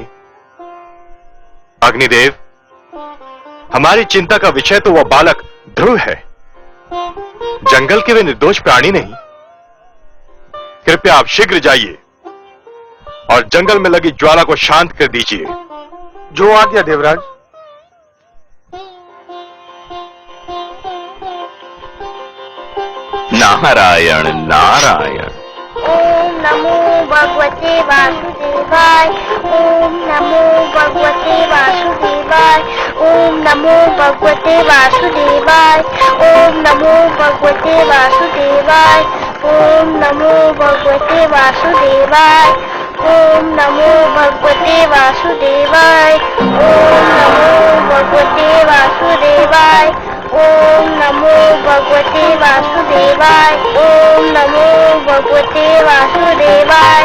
अग्निदेव, हमारी चिंता का विषय तो वह बालक ध्रुव है, जंगल के वे निर्दोष प्राणी नहीं। कृपया आप शीघ्र जाइए और जंगल में लगी ज्वाला को शांत कर दीजिए। जो आज्ञा देवराज। नारायण नारायण। ओम नमो भगवते वासुदेवाय। ओम नमो भगवते वासुदेवाय। ओम नमो भगवते वासुदेवाय। ओम नमो भगवते वासुदेवाय। ओम नमो भगवते वासुदेवाय। ओम नमो भगवते वासुदेवाय। ओम नमो भगवते वासुदेवाय। ओम नमो भगवते वासुदेवाय। ओम नमो भगवते वासुदेवाय।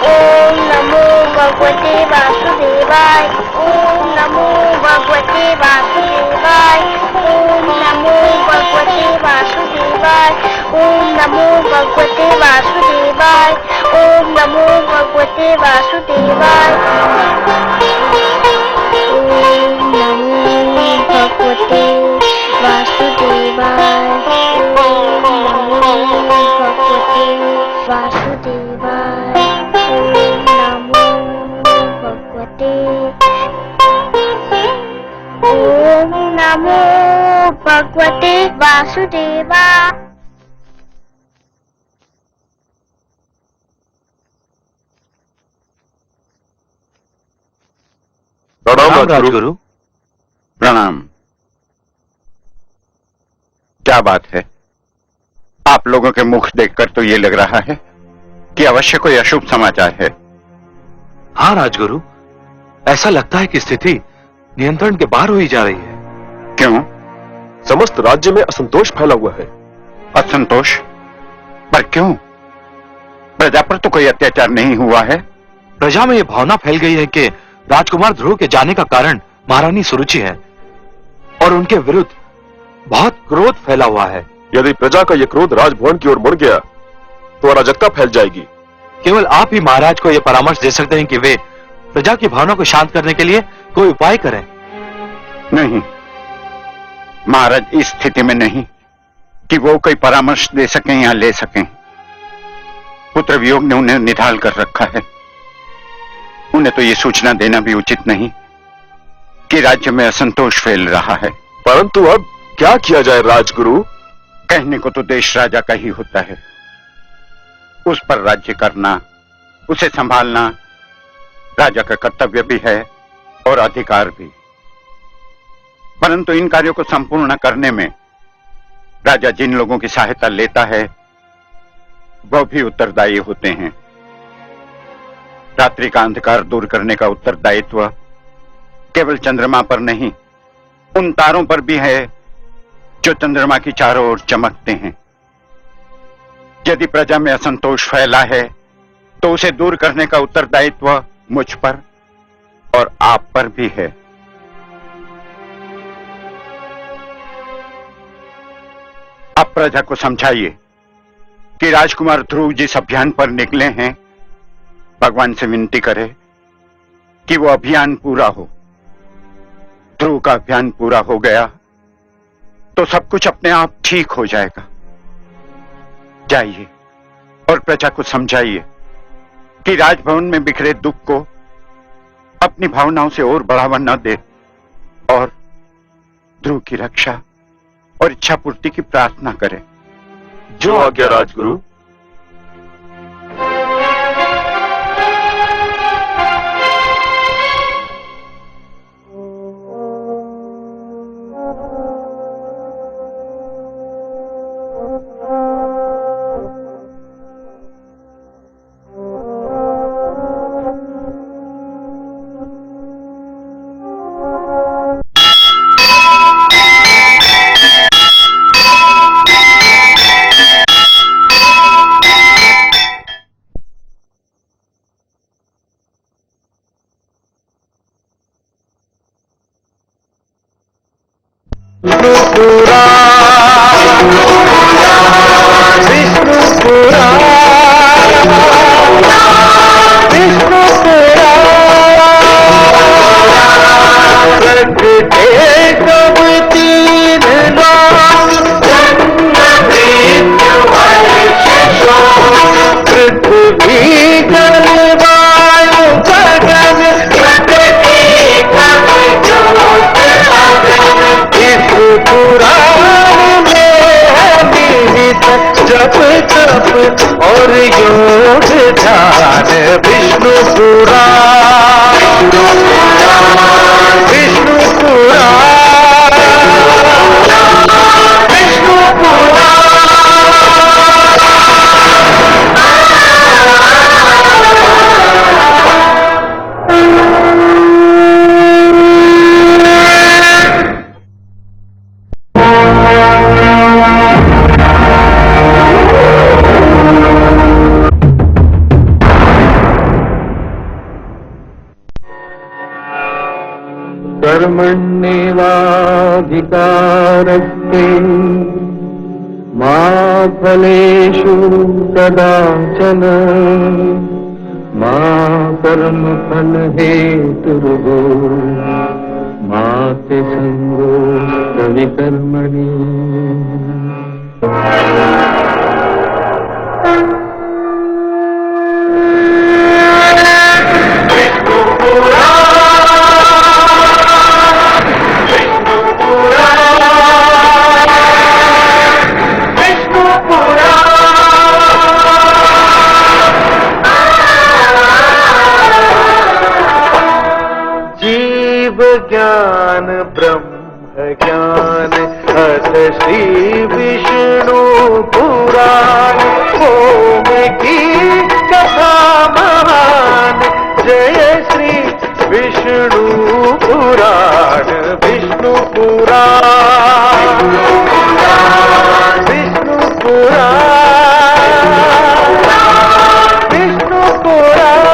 ओम नमो भगवते वासुदेवाय। ओम नमो भगवते वासुदेवाय। ओम नमो भगवते वासुदेवाय। ओम नमो भगवते वासुदेवाय। ओम नमो भगवते वासुदेवाय। ओम नमो भगवते वासुदेवाय। ओम नमो भगवते वासुदेवाय। ओम नमो भगवते। ओम नमो भगवते वासुदेवाय। प्रणाम राजगुरु। प्रणाम। क्या बात है? आप लोगों के मुख देखकर तो ये लग रहा है कि अवश्य कोई अशुभ समाचार है। हाँ राजगुरु, ऐसा लगता है कि स्थिति नियंत्रण के बाहर हुई जा रही है। क्यों? समस्त राज्य में असंतोष फैला हुआ है। असंतोष? पर क्यों? प्रजा पर तो कोई अत्याचार नहीं हुआ है। प्रजा में यह भावना फैल गई है कि राजकुमार ध्रुव के जाने का कारण महारानी सुरुचि है और उनके विरुद्ध बहुत क्रोध फैला हुआ है। यदि प्रजा का यह क्रोध राजभवन की ओर मुड़ गया तो अराजकता फैल जाएगी। केवल आप ही महाराज को यह परामर्श दे सकते हैं कि वे प्रजा की भावना को शांत करने के लिए कोई उपाय करें। नहीं, महाराज इस स्थिति में नहीं कि वो कोई परामर्श दे सकें या ले सकें। पुत्र वियोग ने उन्हें निढाल कर रखा है। उन्हें तो ये सूचना देना भी उचित नहीं कि राज्य में असंतोष फैल रहा है। परंतु अब क्या किया जाए राजगुरु? कहने को तो देश राजा का ही होता है। उस पर राज्य करना, उसे संभालना राजा का कर्तव्य भी है और अधिकार भी। परंतु इन कार्यों को संपूर्ण करने में राजा जिन लोगों की सहायता लेता है वह भी उत्तरदायी होते हैं। रात्रि का अंधकार दूर करने का उत्तरदायित्व केवल चंद्रमा पर नहीं, उन तारों पर भी है जो चंद्रमा की चारों ओर चमकते हैं। यदि प्रजा में असंतोष फैला है तो उसे दूर करने का उत्तरदायित्व मुझ पर और आप पर भी है। अब प्रजा को समझाइए कि राजकुमार ध्रुव जिस अभियान पर निकले हैं, भगवान से विनती करे कि वो अभियान पूरा हो। ध्रुव का अभियान पूरा हो गया तो सब कुछ अपने आप ठीक हो जाएगा। जाइए और प्रजा को समझाइए कि राजभवन में बिखरे दुख को अपनी भावनाओं से और बढ़ावा न दे और ध्रुव की रक्षा और इच्छा पूर्ति की प्रार्थना करें। जो आज्ञा राजगुरु। और योग ध्यान विष्णु पुराण, विष्णु पुराण, विष्णु पुराण। कर्मण्येवाधिकारस्ते मा फलेषु कदाचन मा कर्मफलहेतुर्भो मा ते संगोऽस्त्वविकर्मणि। ज्ञान ब्रह्म ज्ञान अथ श्री विष्णु पुराण। ओम की कथा महान जय श्री विष्णु पुराण, विष्णु पुराण, विष्णु पुराण, विष्णु पुराण।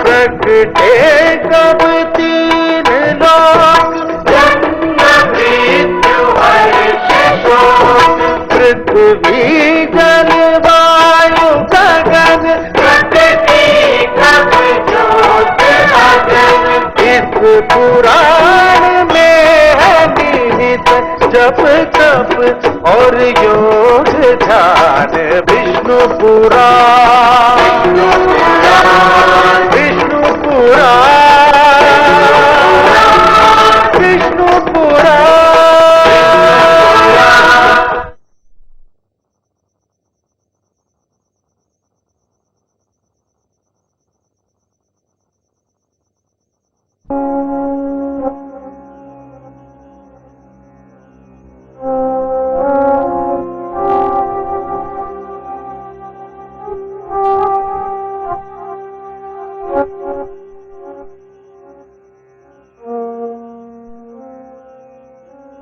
प्रगटे कब तीन लोक जन्म मृत्यु हर्ष शोक। पृथ्वी जल वायु गगन प्रकृति कब ज्योत अगन। इस पुराण में है निहित जप तप और योग ध्यान विष्णु पुराण, विष्णु पुराण, विष्णु पुराण।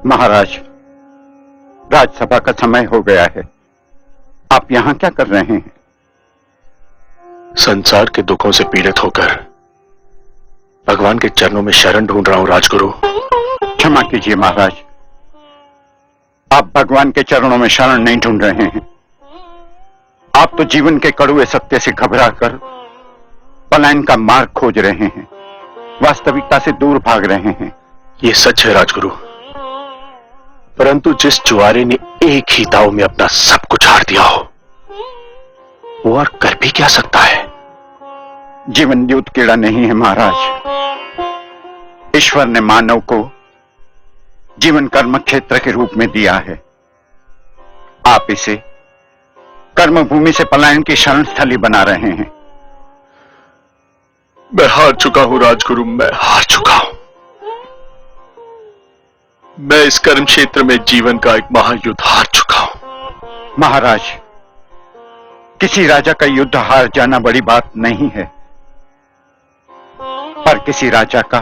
महाराज, राजसभा का समय हो गया है। आप यहां क्या कर रहे हैं? संसार के दुखों से पीड़ित होकर भगवान के चरणों में शरण ढूंढ रहा हूं राजगुरु। क्षमा कीजिए महाराज, आप भगवान के चरणों में शरण नहीं ढूंढ रहे हैं। आप तो जीवन के कड़वे सत्य से घबराकर पलायन का मार्ग खोज रहे हैं, वास्तविकता से दूर भाग रहे हैं। ये सच है राजगुरु। परंतु जिस जुआरे ने एक ही दाव में अपना सब कुछ हार दिया हो, वो और कर भी क्या सकता है? जीवन द्यूत कीड़ा नहीं है महाराज। ईश्वर ने मानव को जीवन कर्म क्षेत्र के रूप में दिया है। आप इसे कर्मभूमि से पलायन की शरण स्थली बना रहे हैं। मैं हार चुका हूं राजगुरु, मैं हार चुका हूं। मैं इस कर्म क्षेत्र में जीवन का एक महायुद्ध हार चुका हूं। महाराज, किसी राजा का युद्ध हार जाना बड़ी बात नहीं है, पर किसी राजा का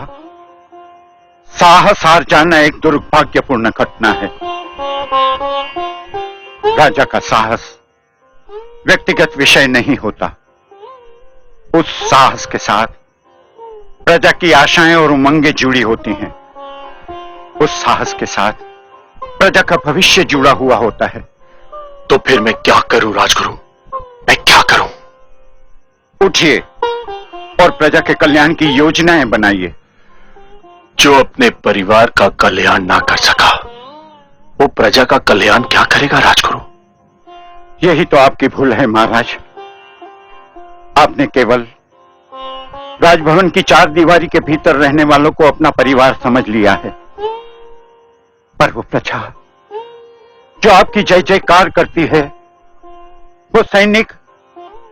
साहस हार जाना एक दुर्भाग्यपूर्ण घटना है। राजा का साहस व्यक्तिगत विषय नहीं होता। उस साहस के साथ प्रजा की आशाएं और उमंगें जुड़ी होती हैं। उस साहस के साथ प्रजा का भविष्य जुड़ा हुआ होता है। तो फिर मैं क्या करूं राजगुरु, मैं क्या करूं? उठिए और प्रजा के कल्याण की योजनाएं बनाइए। जो अपने परिवार का कल्याण ना कर सका, वो प्रजा का कल्याण क्या करेगा राजगुरु? यही तो आपकी भूल है महाराज। आपने केवल राजभवन की चार दीवारी के भीतर रहने वालों को अपना परिवार समझ लिया है, पर वो प्रजा जो आपकी जय जयकार करती है, वो सैनिक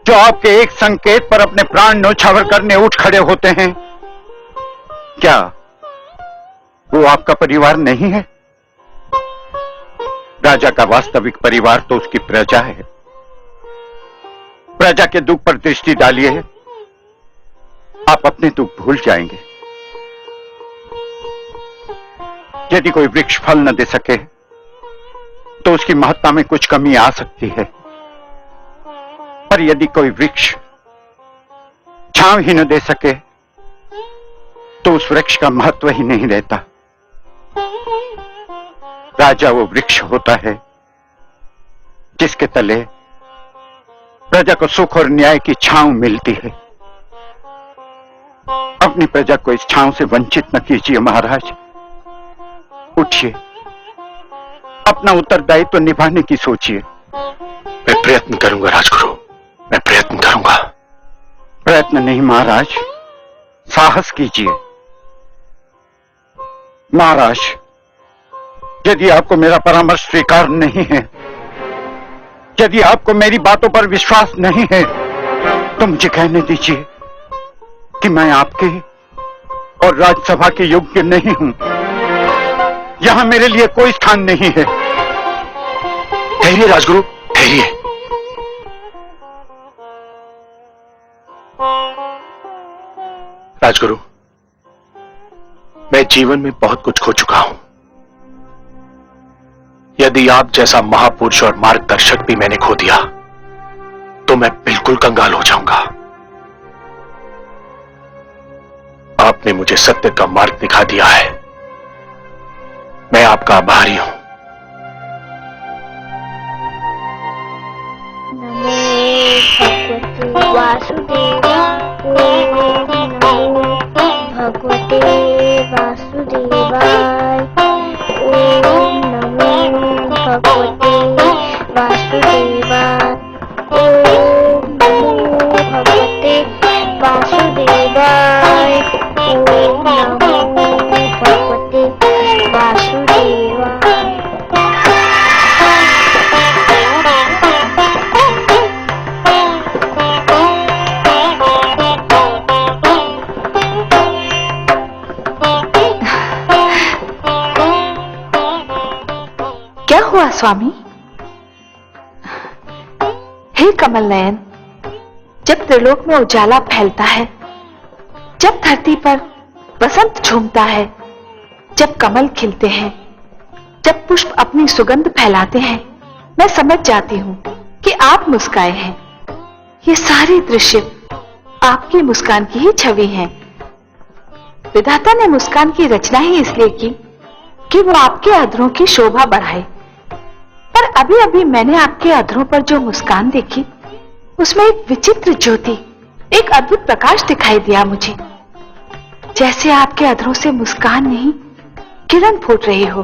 जो आपके एक संकेत पर अपने प्राण न्यौछावर करने उठ खड़े होते हैं, क्या वो आपका परिवार नहीं है? राजा का वास्तविक परिवार तो उसकी प्रजा है। प्रजा के दुख पर दृष्टि डालिए, आप अपने दुख भूल जाएंगे। यदि कोई वृक्ष फल न दे सके तो उसकी महत्ता में कुछ कमी आ सकती है, पर यदि कोई वृक्ष छांव ही न दे सके तो उस वृक्ष का महत्व ही नहीं रहता। राजा वो वृक्ष होता है जिसके तले प्रजा को सुख और न्याय की छांव मिलती है। अपनी प्रजा को इस छांव से वंचित न कीजिए महाराज। उठिए, अपना उत्तरदायित्व तो निभाने की सोचिए। मैं प्रयत्न करूंगा राजगुरु, मैं प्रयत्न करूंगा। प्रयत्न नहीं महाराज, साहस कीजिए। महाराज, यदि आपको मेरा परामर्श स्वीकार नहीं है, यदि आपको मेरी बातों पर विश्वास नहीं है, तो मुझे कहने दीजिए कि मैं आपके और राज्यसभा के योग्य नहीं हूं। यहां मेरे लिए कोई स्थान नहीं है। ठहरिए राजगुरु, ठहरिए। राजगुरु, मैं जीवन में बहुत कुछ खो चुका हूं। यदि आप जैसा महापुरुष और मार्गदर्शक भी मैंने खो दिया तो मैं बिल्कुल कंगाल हो जाऊंगा। आपने मुझे सत्य का मार्ग दिखा दिया है, मैं आपका आभारी हूं। नमो वासुदेवाय, नमो भगवते वासुदेवाय, ओम नमो भगवते वासुदेवाय, ओम नमो भगवते वासुदेवाय, ओम नमो भगवते वासुदेवाय। क्या हुआ स्वामी? हे कमल नयन, जब त्रिलोक में उजाला फैलता है, जब धरती पर वसंत झूमता है, जब कमल खिलते हैं, जब पुष्प अपनी सुगंध फैलाते हैं, मैं समझ जाती हूं कि आप मुस्काए हैं। ये सारे दृश्य आपकी मुस्कान की ही छवि हैं। विधाता ने मुस्कान की रचना ही इसलिए की कि वो आपके अधरों की शोभा बढ़ाए। पर अभी अभी मैंने आपके अधरों पर जो मुस्कान देखी, उसमें एक विचित्र ज्योति, एक अद्भुत प्रकाश दिखाई दिया मुझे। जैसे आपके अधरों से मुस्कान नहीं, किरण फूट रही हो।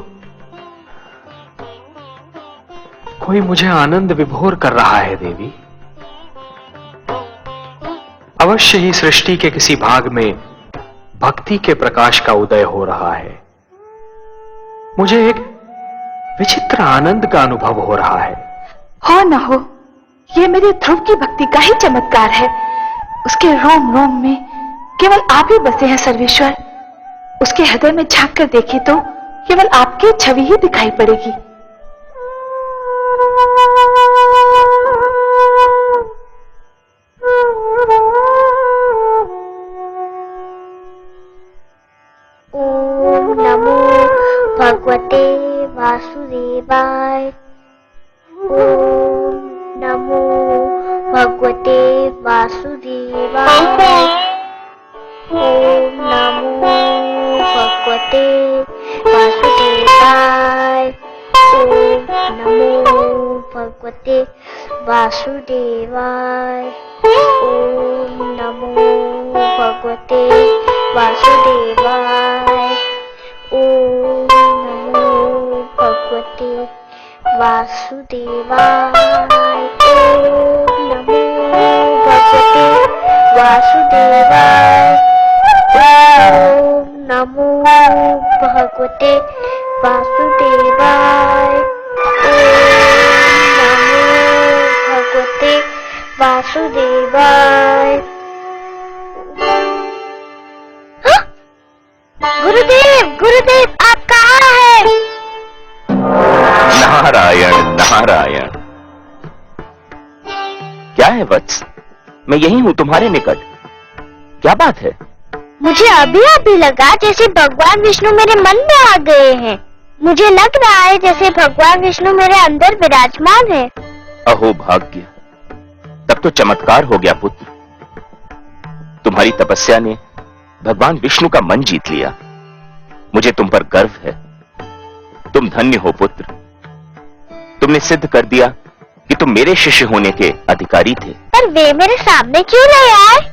कोई मुझे आनंद विभोर कर रहा है देवी। अवश्य ही सृष्टि के किसी भाग में भक्ति के प्रकाश का उदय हो रहा है। मुझे एक विचित्र आनंद का अनुभव हो रहा है। हो ना हो, ये मेरे ध्रुव की भक्ति का ही चमत्कार है। उसके रोम रोम में केवल आप ही बसे हैं सर्वेश्वर। उसके हृदय में झांक कर देखे तो केवल आपकी छवि ही दिखाई पड़ेगी। ओम नमो भगवते वासुदेवाय। ओम नमो भगवते वासुदेवाय। ओम नमो भगवते वासुदेवाय। ओम नमो भगवते वासुदेवाय। ओम नमो भगवते वासुदेवाय। ओम नमो भगवते वासुदेवाय। ओम नमो भगवते वासुदेवाय। ओम नमो भगवते वासुदेवाय। ओम नमो भगवते वासुदेवाय। गुरुदेव, गुरुदेव, आप कहाँ हैं? नारायण नारायण। क्या है वत्स? मैं यही हूं तुम्हारे निकट। क्या बात है? मुझे अभी अभी लगा जैसे भगवान विष्णु मेरे मन में आ गए हैं। मुझे लग रहा है जैसे भगवान विष्णु मेरे अंदर विराजमान है। अहो भाग्य, तब तो चमत्कार हो गया पुत्र। तुम्हारी तपस्या ने भगवान विष्णु का मन जीत लिया। मुझे तुम पर गर्व है। तुम धन्य हो पुत्र। तुमने सिद्ध कर दिया कि तुम मेरे शिष्य होने के अधिकारी थे। पर वे मेरे सामने क्यों नहीं आए?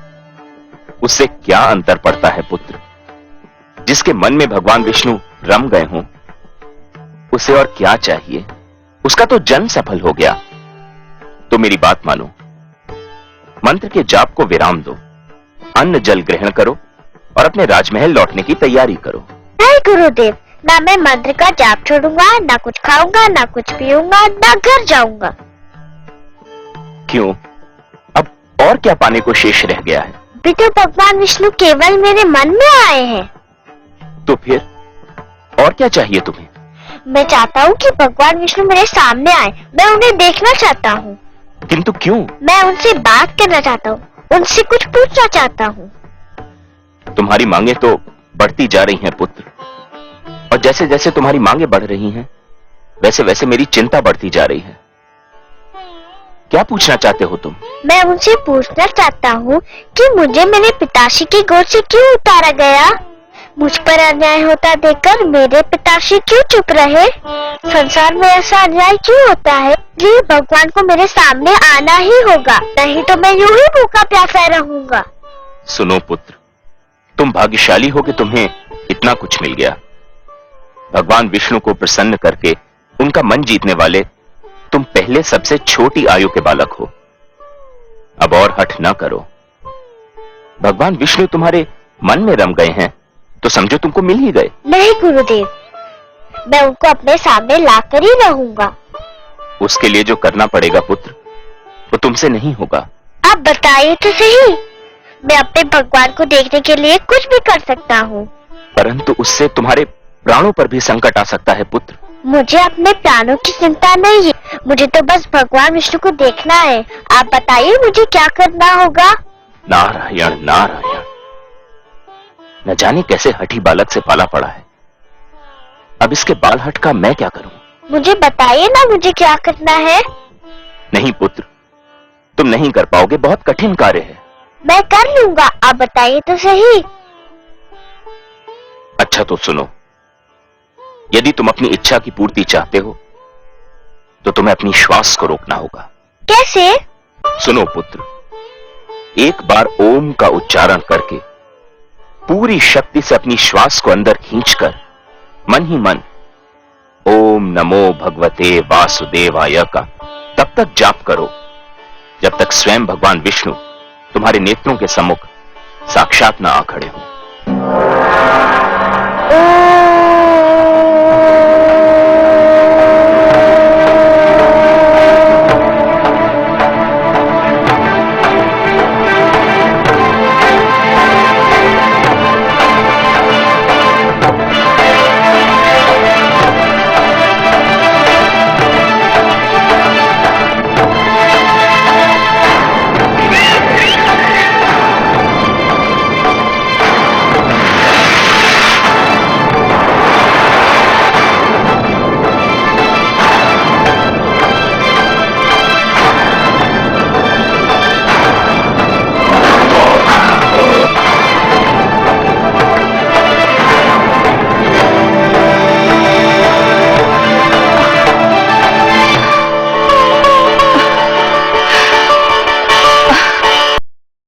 उससे क्या अंतर पड़ता है पुत्र? जिसके मन में भगवान विष्णु रम गए हों, उसे और क्या चाहिए? उसका तो जन्म सफल हो गया। तो मेरी बात मानो, मंत्र के जाप को विराम दो, अन्न जल ग्रहण करो और अपने राजमहल लौटने की तैयारी करो। नहीं गुरुदेव, ना मैं मंत्र का जाप छोड़ूंगा, ना कुछ खाऊंगा, ना कुछ पीऊंगा, ना घर जाऊंगा। क्यों? अब और क्या पाने को शेष रह गया है? अभी तो भगवान विष्णु केवल मेरे मन में आए हैं। तो फिर और क्या चाहिए तुम्हें? मैं चाहता हूँ कि भगवान विष्णु मेरे सामने आए। मैं उन्हें देखना चाहता हूँ। किंतु क्यों? मैं उनसे बात करना चाहता हूँ, उनसे कुछ पूछना चाहता हूँ। तुम्हारी मांगे तो बढ़ती जा रही हैं पुत्र, और जैसे जैसे तुम्हारी मांगे बढ़ रही हैं, वैसे वैसे मेरी चिंता बढ़ती जा रही है। क्या पूछना चाहते हो तुम? मैं उनसे पूछना चाहता हूँ कि मुझे मेरे पिताश्री की गोद से क्यों उतारा गया? मुझ पर अन्याय होता देखकर मेरे पिताश्री क्यों चुप रहे? संसार में ऐसा अन्याय क्यों होता है? ये भगवान को मेरे सामने आना ही होगा, नहीं तो मैं यूं ही भूखा प्यासा रहूंगा। सुनो पुत्र, तुम भाग्यशाली हो कि तुम्हें इतना कुछ मिल गया। भगवान विष्णु को प्रसन्न करके उनका मन जीतने वाले तुम पहले सबसे छोटी आयु के बालक हो। अब और हठ न करो। भगवान विष्णु तुम्हारे मन में रम गए हैं तो समझो तुमको मिल ही गए। नहीं गुरुदेव, मैं उनको अपने सामने लाकर ही रहूंगा। उसके लिए जो करना पड़ेगा पुत्र, वो तुमसे नहीं होगा। आप बताइए तो सही। मैं अपने भगवान को देखने के लिए कुछ भी कर सकता हूँ, परंतु उससे तुम्हारे प्राणों पर भी संकट आ सकता है पुत्र। मुझे अपने प्राणों की चिंता नहीं है, मुझे तो बस भगवान विष्णु को देखना है। आप बताइए मुझे क्या करना होगा? नारायण नारायण, न जाने कैसे हठी बालक से पाला पड़ा है। अब इसके बाल हट का मैं क्या करूं? मुझे बताइए ना मुझे क्या करना है। नहीं पुत्र, तुम नहीं कर पाओगे, बहुत कठिन कार्य है। मैं कर लूंगा, आप बताइए तो सही। अच्छा तो सुनो, यदि तुम अपनी इच्छा की पूर्ति चाहते हो तो तुम्हें अपनी श्वास को रोकना होगा। कैसे? सुनो पुत्र, एक बार ओम का उच्चारण करके पूरी शक्ति से अपनी श्वास को अंदर खींचकर मन ही मन ओम नमो भगवते वासुदेवाय का तब तक जाप करो जब तक स्वयं भगवान विष्णु तुम्हारे नेत्रों के सम्मुख साक्षात न आ खड़े हों।